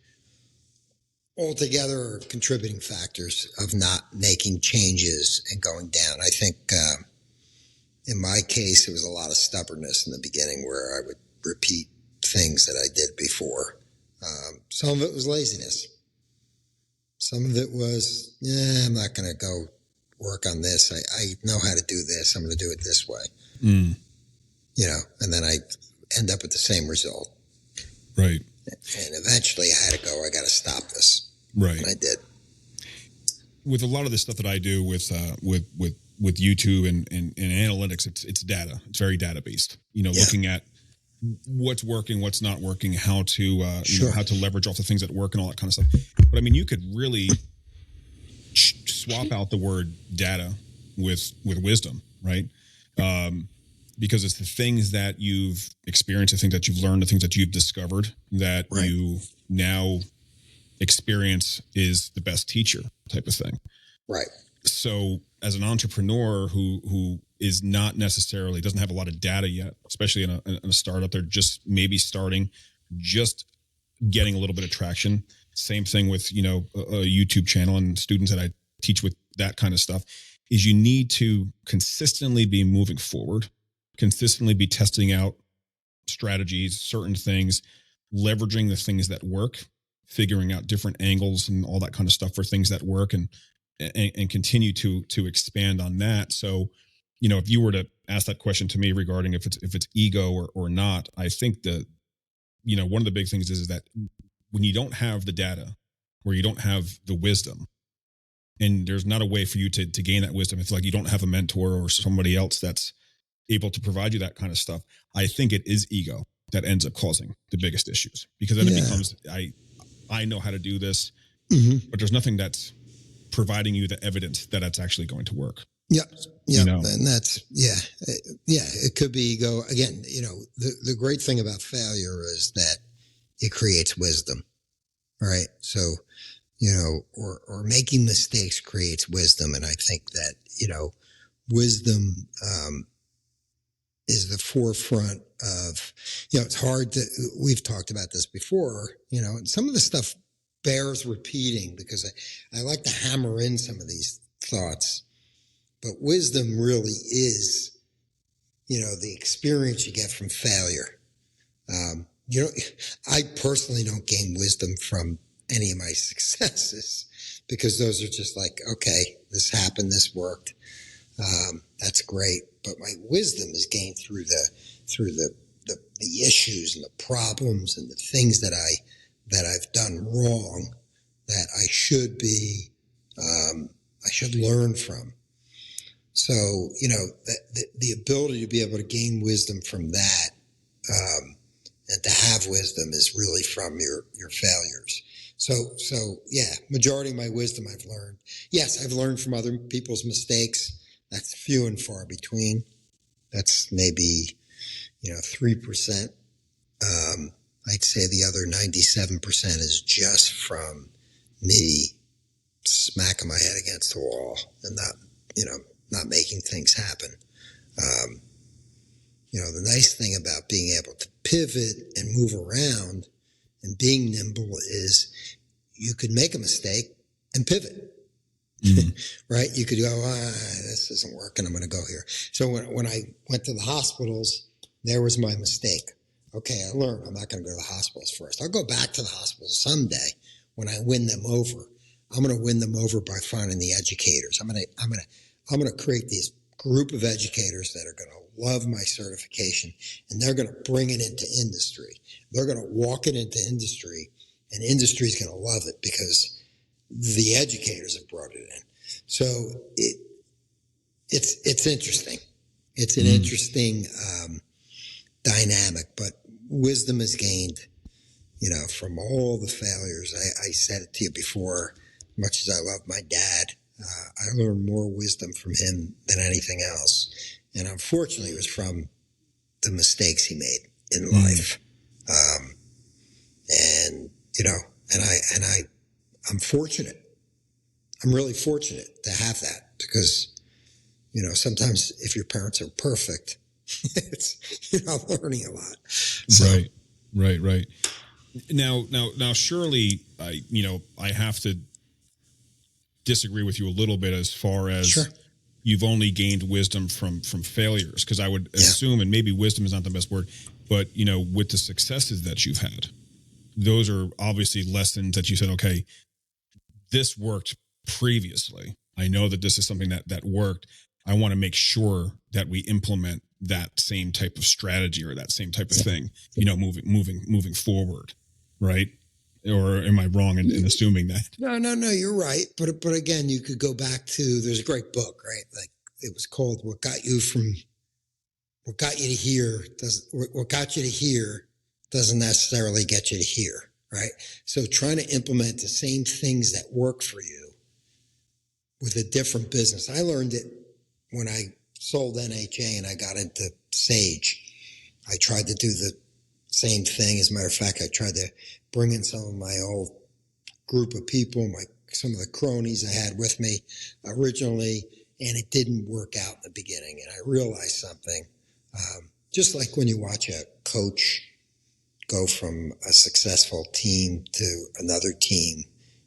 altogether are contributing factors of not making changes and going down. I think in my case, it was a lot of stubbornness in the beginning where I would repeat things that I did before. Some of it was laziness. Some of it was, I'm not going to go work on this. I know how to do this. I'm going to do it this way. And then I end up with the same result. Right. And eventually I had to go, I got to stop this. Right. And I did. With a lot of the stuff that I do with YouTube and analytics, it's data. It's very data based, looking at what's working, what's not working, how to, how to leverage off the things that work and all that kind of stuff. But I mean, you could really swap out the word data with wisdom, right? Because it's the things that you've experienced, the things that you've learned, the things that you've discovered that you now experience is the best teacher type of thing. Right. So as an entrepreneur who is not necessarily, doesn't have a lot of data yet, especially in a startup, they're just maybe starting, just getting a little bit of traction. Same thing with, a YouTube channel and students that I teach with that kind of stuff, is you need to consistently be moving forward, consistently be testing out strategies, certain things, leveraging the things that work, figuring out different angles and all that kind of stuff for things that work, and continue to expand on that. So, if you were to ask that question to me regarding if it's ego or not, I think that, one of the big things is that when you don't have the data or you don't have the wisdom, and there's not a way for you to gain that wisdom, it's like you don't have a mentor or somebody else that's able to provide you that kind of stuff. I think it is ego that ends up causing the biggest issues, because then it becomes, I know how to do this, but there's nothing that's providing you the evidence that it's actually going to work. Yeah. And that's, it could be ego. Again, the great thing about failure is that it creates wisdom, right? So, or making mistakes creates wisdom. And I think that, wisdom, is the forefront of, it's hard to, we've talked about this before, and some of the stuff bears repeating because I like to hammer in some of these thoughts, but wisdom really is, the experience you get from failure. I personally don't gain wisdom from any of my successes because those are just like, okay, this happened, this worked. That's great. But my wisdom is gained through the issues and the problems and the things that I've done wrong that I should be, I should learn from. So, the ability to be able to gain wisdom from that, and to have wisdom is really from your failures. So yeah, majority of my wisdom I've learned. Yes, I've learned from other people's mistakes. That's few and far between. That's maybe, 3%. I'd say the other 97% is just from me smacking my head against the wall and not making things happen. The nice thing about being able to pivot and move around and being nimble is you could make a mistake and pivot. Mm-hmm. Right? You could go, this isn't working. I'm going to go here. So when I went to the hospitals, there was my mistake. Okay, I learned I'm not going to go to the hospitals first. I'll go back to the hospitals someday when I win them over. I'm going to win them over by finding the educators. I'm going to create these group of educators that are going to love my certification, and they're going to bring it into industry. They're going to walk it into industry, and industry is going to love it because the educators have brought it in. So it's interesting. It's an interesting dynamic, but wisdom is gained, from all the failures. I said it to you before, much as I love my dad, I learned more wisdom from him than anything else. And unfortunately, it was from the mistakes he made in life. I'm fortunate. I'm really fortunate to have that because, sometimes if your parents are perfect, you're not learning a lot. So, Right. Now, surely, I have to disagree with you a little bit as far as sure. You've only gained wisdom from failures, because I would assume, and maybe wisdom is not the best word, but with the successes that you've had, those are obviously lessons that you said, okay, this worked previously. I know that this is something that worked. I want to make sure that we implement that same type of strategy or that same type of thing, moving forward, right? Or am I wrong in assuming that? No, you're right. But again, you could go back to, there's a great book, right? Like it was called What Got You to Here doesn't necessarily get you to here, right? So trying to implement the same things that work for you with a different business. I learned it when I sold NHA and I got into Sage. I tried to do the same thing. As a matter of fact, I tried to bring in some of my old group of people, some of the cronies I had with me originally, and it didn't work out in the beginning. And I realized something, just like when you watch a coach go from a successful team to another team,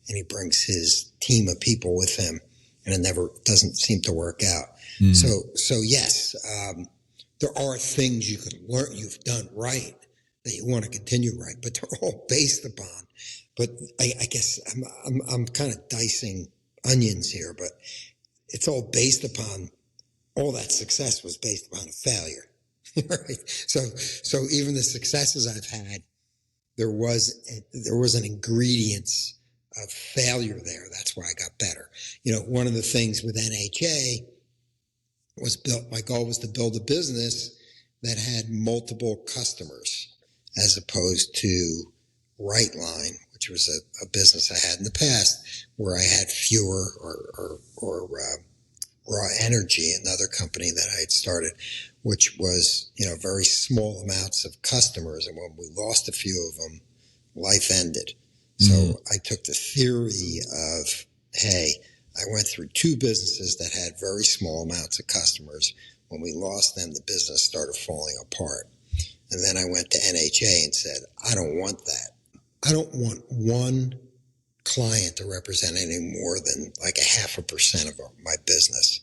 and he brings his team of people with him, and it never doesn't seem to work out. So yes, there are things you could learn, you've done right, that you want to continue right, but they're all based upon. But I guess I'm kind of dicing onions here, but it's all based upon, all that success was based upon a failure, right? So even the successes I've had, there was an ingredients of failure there. That's why I got better. One of the things with NHA was my goal was to build a business that had multiple customers, as opposed to Rightline, which was a business I had in the past where I had fewer, or Raw Energy, another company that I had started, which was, very small amounts of customers. And when we lost a few of them, life ended. So I took the theory of, hey, I went through two businesses that had very small amounts of customers. When we lost them, the business started falling apart. And then I went to NHA and said, I don't want that. I don't want one client to represent any more than like 0.5% of my business.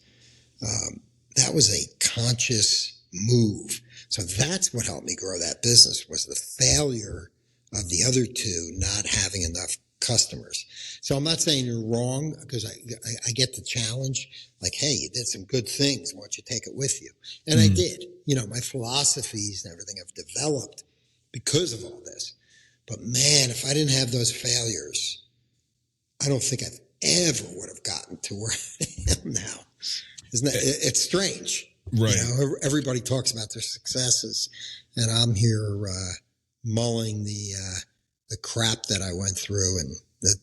That was a conscious move. So that's what helped me grow that business, was the failure of the other two not having enough customers. So I'm not saying you're wrong, because I get the challenge. Like, hey, you did some good things. Why don't you take it with you? And I did. My philosophies and everything have developed because of all this. But man, if I didn't have those failures, I don't think I've ever would have gotten to where I am now. Isn't that? It's strange. Right. Everybody talks about their successes, and I'm here mulling the crap that I went through and the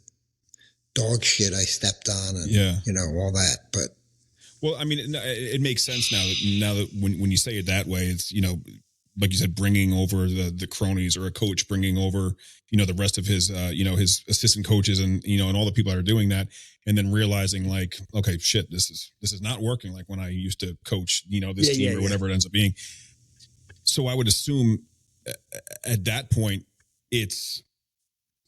dog shit I stepped on, and all that. But well, I mean, it makes sense now that when you say it that way, it's like you said, bringing over the cronies, or a coach bringing over the rest of his his assistant coaches, and and all the people that are doing that, and then realizing like, okay, shit, this is not working like when I used to coach this team or whatever it ends up being. So I would assume at that point it's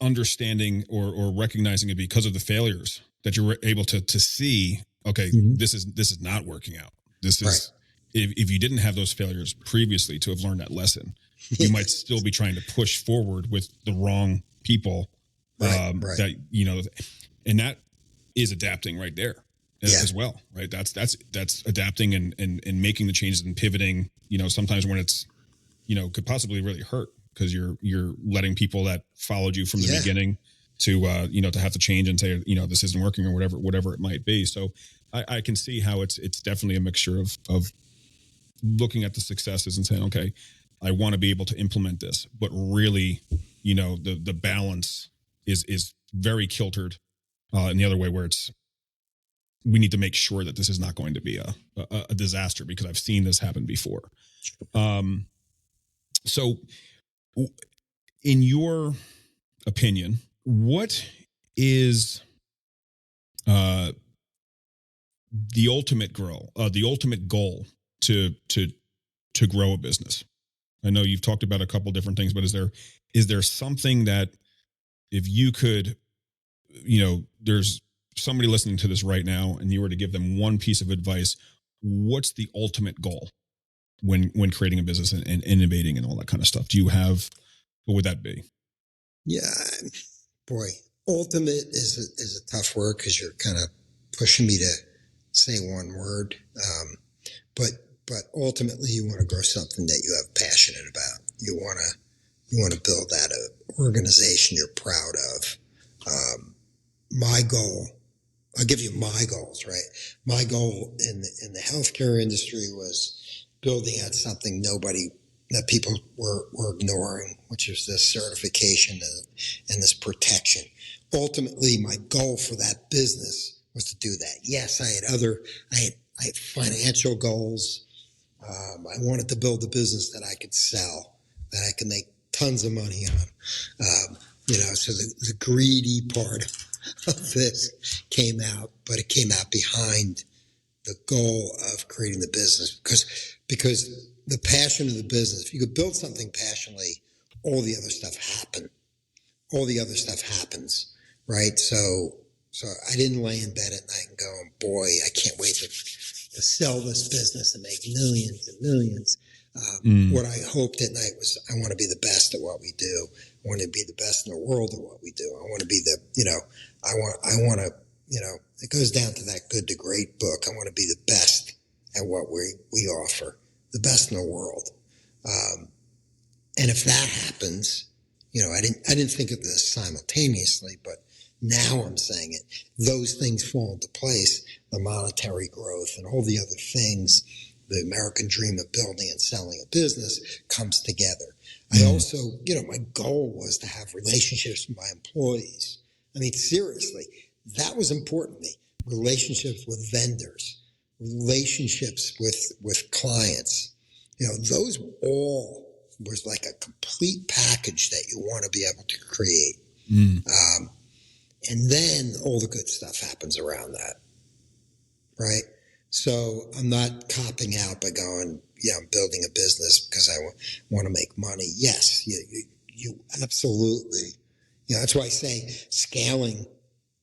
understanding or recognizing it because of the failures that you're able to see. Okay, this is not working out. This is right. If you didn't have those failures previously to have learned that lesson, you might still be trying to push forward with the wrong people. Right. That and that is adapting right there as well, right? That's adapting and making the changes and pivoting. Sometimes when it's could possibly really hurt, because you're letting people that followed you from the beginning to to have to change and say this isn't working, or whatever it might be. So I can see how it's definitely a mixture of looking at the successes and saying, okay, I want to be able to implement this, but really, the balance is very kiltered in the other way, where we need to make sure that this is not going to be a disaster, because I've seen this happen before. So in your opinion, what is the ultimate goal to grow a business? I know you've talked about a couple different things, but is there something that, if you could, there's somebody listening to this right now, and you were to give them one piece of advice, what's the ultimate goal when creating a business and innovating and all that kind of stuff? What would that be? Yeah, boy, ultimate is a tough word, because you're kind of pushing me to say one word. But ultimately, you want to grow something that you have passionate about. You want to build that organization you're proud of. My goal, I'll give you my goals, right? My goal in the healthcare industry was building out something that people were ignoring, which is this certification and this protection. Ultimately, my goal for that business was to do that. Yes, I had financial goals. I wanted to build a business that I could sell, that I could make tons of money on. So the greedy part of this came out, but it came out behind the goal of creating the business, because the passion of the business, if you could build something passionately, all the other stuff happens, right? So I didn't lay in bed at night and go, boy, I can't wait to sell this business and make millions and millions. What I hoped at night was, I want to be the best at what we do. I want to be the best in the world at what we do. I want to be I want to, it goes down to that Good to Great book. I want to be the best at what we offer, the best in the world. And if that happens, I didn't think of this simultaneously, but now I'm saying it. Those things fall into place, the monetary growth and all the other things, the American dream of building and selling a business comes together. I also, my goal was to have relationships with my employees. I mean, seriously, that was important to me. Relationships with vendors, relationships with clients. Those all was like a complete package that you want to be able to create. And then all the good stuff happens around that, right? So I'm not copping out by going, I'm building a business because I want to make money. Yes, you absolutely. That's why I say scaling,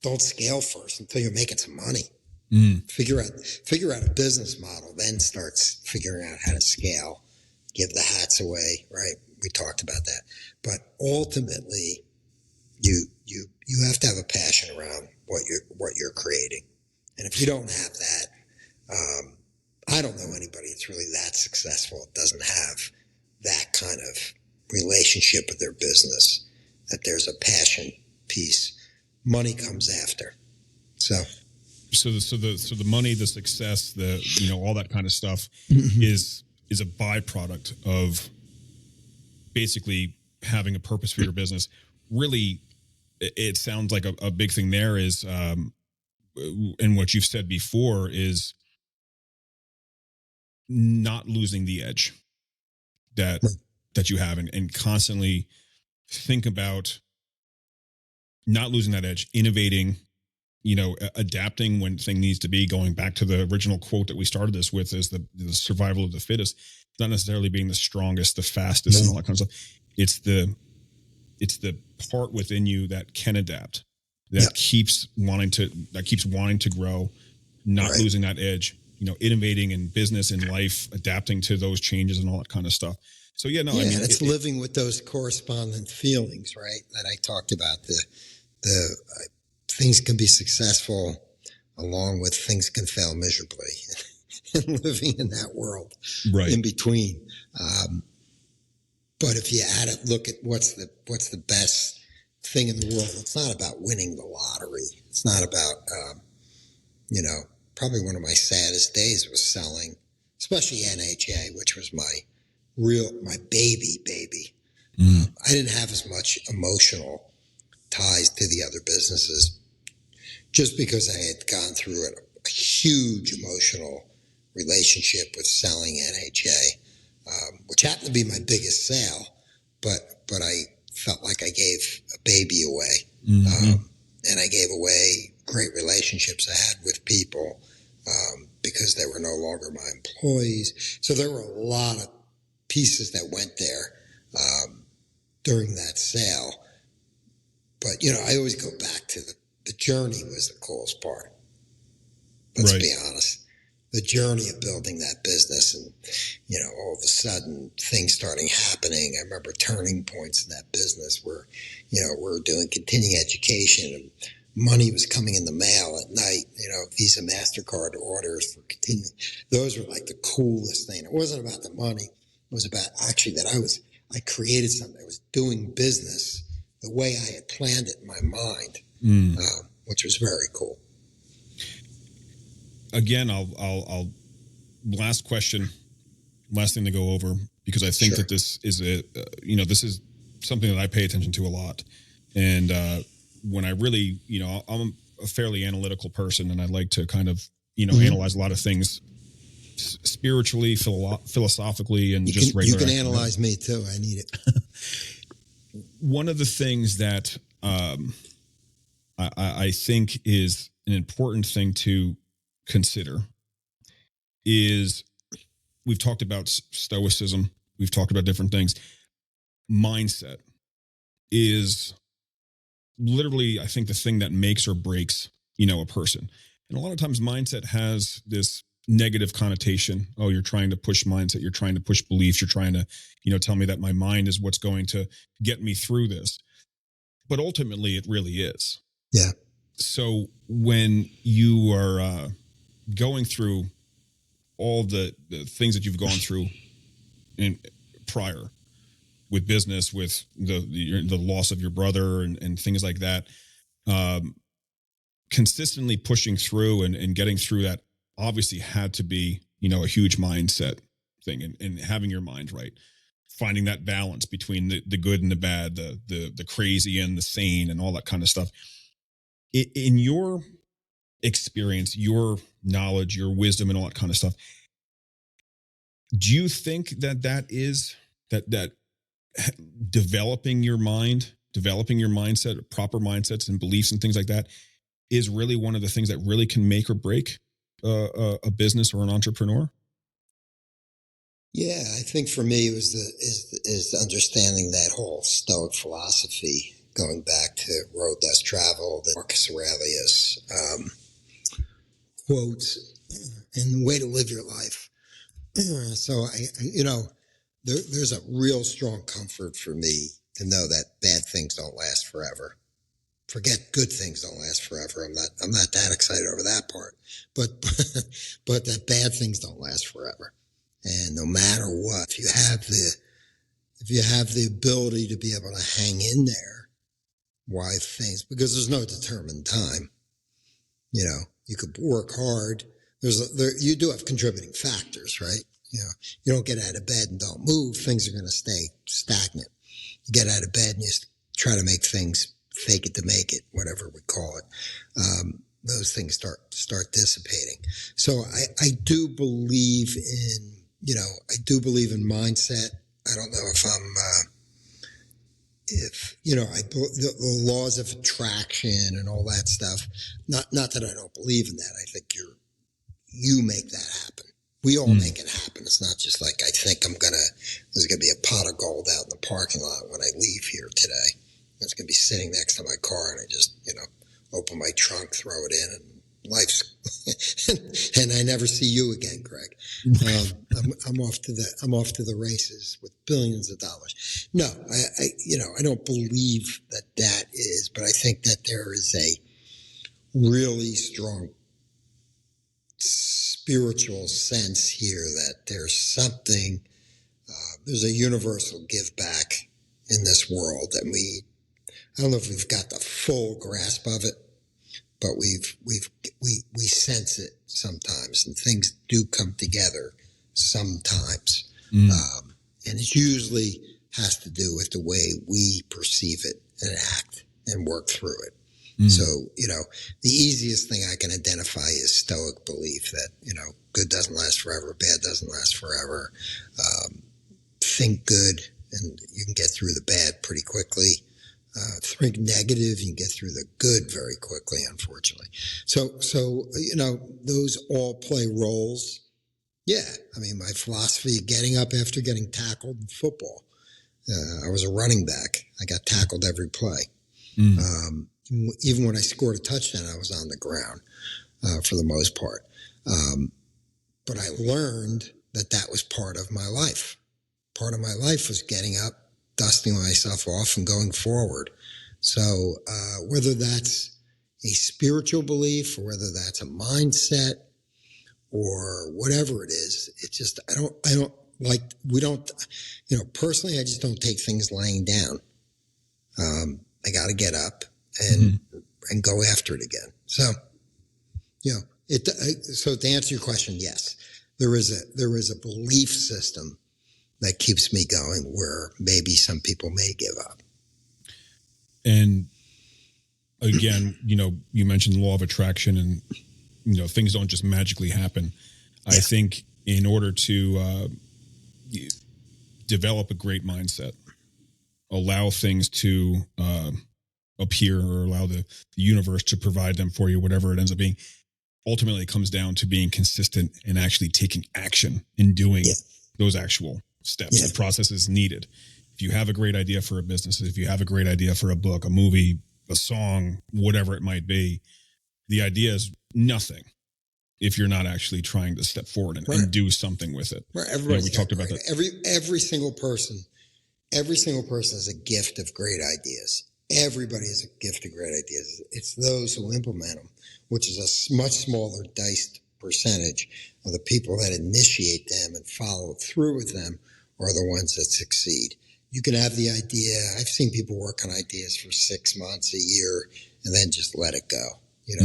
don't scale first until you're making some money. Figure out a business model, then starts figuring out how to scale, give the hats away, right? We talked about that. But ultimately, you have to have a passion around what you're creating, and if you don't have that, I don't know anybody that's really that successful that doesn't have that kind of relationship with their business. That there's a passion piece. Money comes after. So the money, the success, all that kind of stuff is a byproduct of basically having a purpose for your business. Really, it sounds like a big thing there is, and what you've said before is not losing the edge that you have, and constantly think about not losing that edge, innovating, adapting when thing needs to be. Going back to the original quote that we started this with, is the survival of the fittest. It's not necessarily being the strongest, the fastest, and all that kind of stuff. It's the part within you that can adapt, that keeps wanting to grow, not losing that edge. Innovating in business, in life, adapting to those changes and all that kind of stuff. So I mean, it's living with those correspondent feelings, right? That I talked about. The things can be successful, along with things can fail miserably, and living in that world, in between. But if you add it, look at what's the best thing in the world. It's not about winning the lottery. It's not about probably one of my saddest days was selling, especially NHA, which was my baby. I didn't have as much emotional ties to the other businesses, just because I had gone through a huge emotional relationship with selling NHA, which happened to be my biggest sale, but I felt like I gave a baby away, and I gave away great relationships I had with people, because they were no longer my employees. So there were a lot of pieces that went there during that sale. But, I always go back to the journey was the coolest part. Let's be honest. The journey of building that business, and, all of a sudden things starting happening. I remember turning points in that business where, we're doing continuing education, and money was coming in the mail at night, Visa, MasterCard orders for continuing. Those were like the coolest thing. It wasn't about the money. It was about actually that I created something. I was doing business the way I had planned it in my mind, which was very cool. Again, I'll last question, last thing to go over, because I think that this is this is something that I pay attention to a lot. And, when I really, I'm a fairly analytical person, and I like to kind of, analyze a lot of things spiritually, philosophically, and you can analyze me too. I need it. One of the things that I think is an important thing to consider is, we've talked about Stoicism, we've talked about different things. Mindset is literally, I think, the thing that makes or breaks, a person. And a lot of times mindset has this negative connotation. Oh, you're trying to push mindset. You're trying to push beliefs. You're trying to, tell me that my mind is what's going to get me through this. But ultimately it really is. Yeah. So when you are going through all the things that you've gone through in prior, with business, with the loss of your brother and things like that, consistently pushing through and getting through that obviously had to be, a huge mindset thing, and having your mind right, finding that balance between the good and the bad, the crazy and the sane, and all that kind of stuff. In your experience, your knowledge, your wisdom, and all that kind of stuff, do you think that is that developing your mind, developing your mindset, proper mindsets and beliefs and things like that, is really one of the things that really can make or break a business or an entrepreneur? Yeah, I think for me it was is understanding that whole Stoic philosophy, going back to Road Less Traveled, Marcus Aurelius quotes, and the way to live your life. So there's a real strong comfort for me to know that bad things don't last forever. Forget good things don't last forever. I'm not that excited over that part, but but that bad things don't last forever. And no matter what, if you have the ability to be able to hang in there, why things, because there's no determined time. You know, you could work hard. You do have contributing factors, right? You know, you don't get out of bed and don't move, things are going to stay stagnant. You get out of bed and you try to make things fake it to make it, whatever we call it. Those things start dissipating. So I do believe in, I do believe in mindset. I don't know the laws of attraction and all that stuff. Not that I don't believe in that. I think you make that happen. We all make it happen. It's not just like I think there's going to be a pot of gold out in the parking lot when I leave here today. It's going to be sitting next to my car and I just, open my trunk, throw it in, and life's, and I never see you again, Greg. I'm off to the races with billions of dollars. No, I don't believe that is, but I think that there is a really strong spiritual sense here that there's something, there's a universal give back in this world, and I don't know if we've got the full grasp of it, but we sense it sometimes, and things do come together sometimes. And it usually has to do with the way we perceive it and act and work through it. So, the easiest thing I can identify is Stoic belief that, good doesn't last forever, bad doesn't last forever. Think good and you can get through the bad pretty quickly. Think negative, you can get through the good very quickly, unfortunately. So those all play roles. Yeah. I mean, my philosophy of getting up after getting tackled in football. I was a running back. I got tackled every play. Even when I scored a touchdown, I was on the ground for the most part. But I learned that was part of my life. Part of my life was getting up, dusting myself off, and going forward. So whether that's a spiritual belief or whether that's a mindset or whatever it is, it's just personally, I just don't take things laying down. I got to get up and go after it again. So, so to answer your question, yes, there is a belief system that keeps me going where maybe some people may give up. And again, you mentioned the law of attraction and, things don't just magically happen. Yeah. I think in order to develop a great mindset, allow things to appear or allow the universe to provide them for you, whatever it ends up being, ultimately it comes down to being consistent and actually taking action and doing those actual steps and processes needed. If you have a great idea for a business, if you have a great idea for a book, a movie, a song, whatever it might be, the idea is nothing if you're not actually trying to step forward and do something with it. Right. We talked about that. Every single person has a gift of great ideas. Everybody has a gift of great ideas. It's those who implement them, which is a much smaller diced percentage of the people that initiate them and follow through with them are the ones that succeed. You can have the idea. I've seen people work on ideas for 6 months, a year, and then just let it go.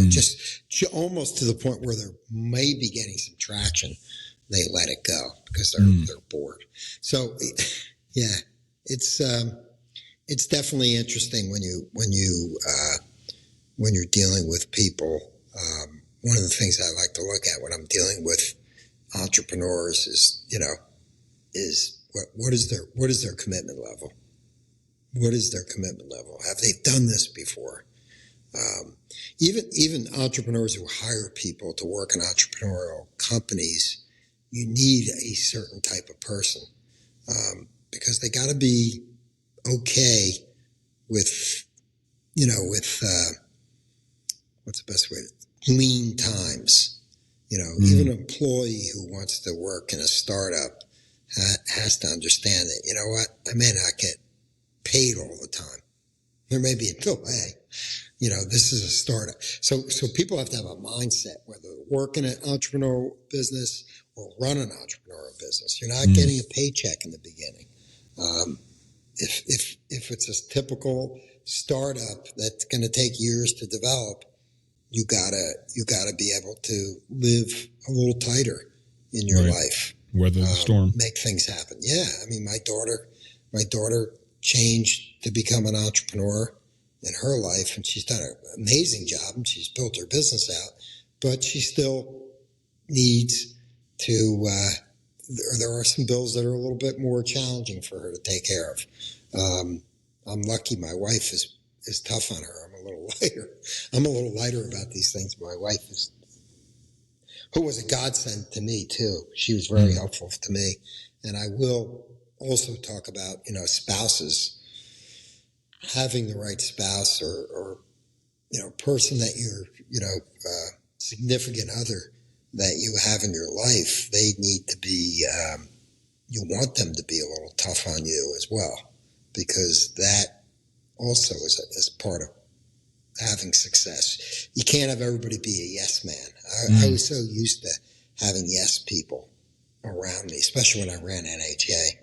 Just almost to the point where they're maybe getting some traction. They let it go because they're bored. So, yeah, it's definitely interesting when you're dealing with people. One of the things I like to look at when I'm dealing with entrepreneurs is what is their commitment level? What is their commitment level? Have they done this before? Even entrepreneurs who hire people to work in entrepreneurial companies, you need a certain type of person because they got to be okay with what's the best way to lean times. Even an employee who wants to work in a startup has to understand that, I may not get paid all the time. There may be a delay. This is a startup. So people have to have a mindset, whether they work in an entrepreneurial business or run an entrepreneurial business. You're not getting a paycheck in the beginning. If it's a typical startup that's going to take years to develop, you gotta be able to live a little tighter in your life. Weather the storm. Make things happen. Yeah. I mean, my daughter changed to become an entrepreneur in her life, and she's done an amazing job, and she's built her business out, but she still needs to, there are some bills that are a little bit more challenging for her to take care of. I'm lucky my wife is tough on her. I'm a little lighter about these things. My wife who was a godsend to me too. She was very helpful to me. And I will also talk about, spouses, having the right spouse or person that significant other that you have in your life. They need to be, you want them to be a little tough on you as well, because that also is part of having success. You can't have everybody be a yes man. I was so used to having yes people around me, especially when I ran NHA.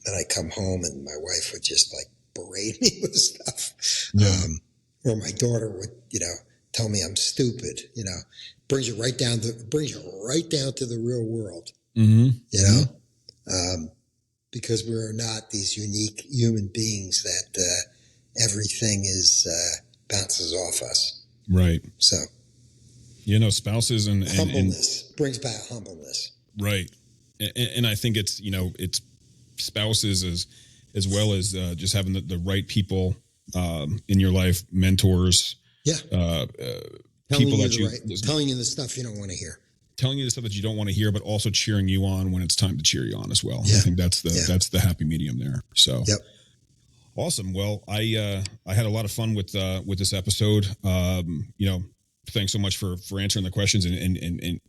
Then I come home and my wife would just berate me with stuff. Yeah. Or my daughter would, tell me I'm stupid, brings you right down to the real world, because we're not these unique human beings that, everything bounces off us. Right. So, spouses and humbleness brings back humbleness. Right. And I think it's spouses as well as just having the right people in your life, mentors. Yeah. People telling you the stuff you don't want to hear. Telling you the stuff that you don't want to hear, but also cheering you on when it's time to cheer you on as well. Yeah. I think that's the happy medium there. So. Yep. Awesome. Well, I had a lot of fun with this episode. Thanks so much for answering the questions and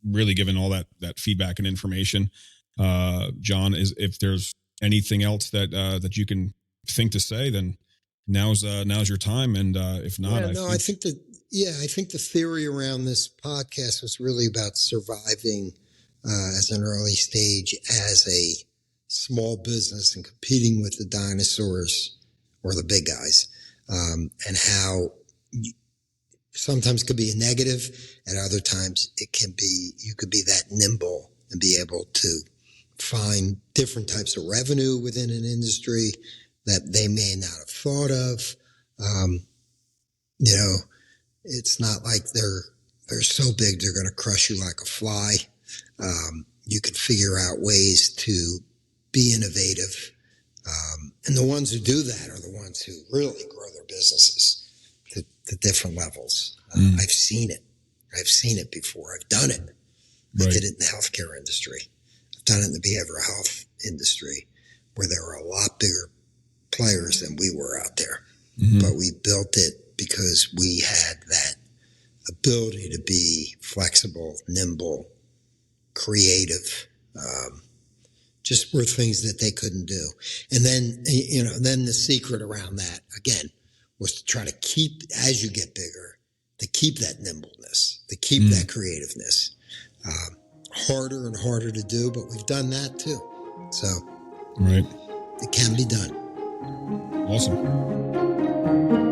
really giving all that feedback and information. John, if there's anything else that you can think to say, then now's your time. And if not, I think the theory around this podcast was really about surviving as an early stage as a small business and competing with the dinosaurs or the big guys, and how sometimes could be a negative, and other times you could be that nimble and be able to find different types of revenue within an industry that they may not have thought of. It's not like they're so big they're going to crush you like a fly. You can figure out ways to be innovative. And the ones who do that are the ones who really grow their businesses to different levels. I've seen it. I've seen it before. I've done it. Right. I did it in the healthcare industry. I've done it in the behavioral health industry, where there were a lot bigger players than we were out there. Mm-hmm. But we built it because we had that ability to be flexible, nimble, creative, just were things that they couldn't do. And then, then the secret around that, again, was to try to keep, as you get bigger, to keep that nimbleness, to keep that creativeness. Harder and harder to do, but we've done that too. So, right, it can be done. Awesome.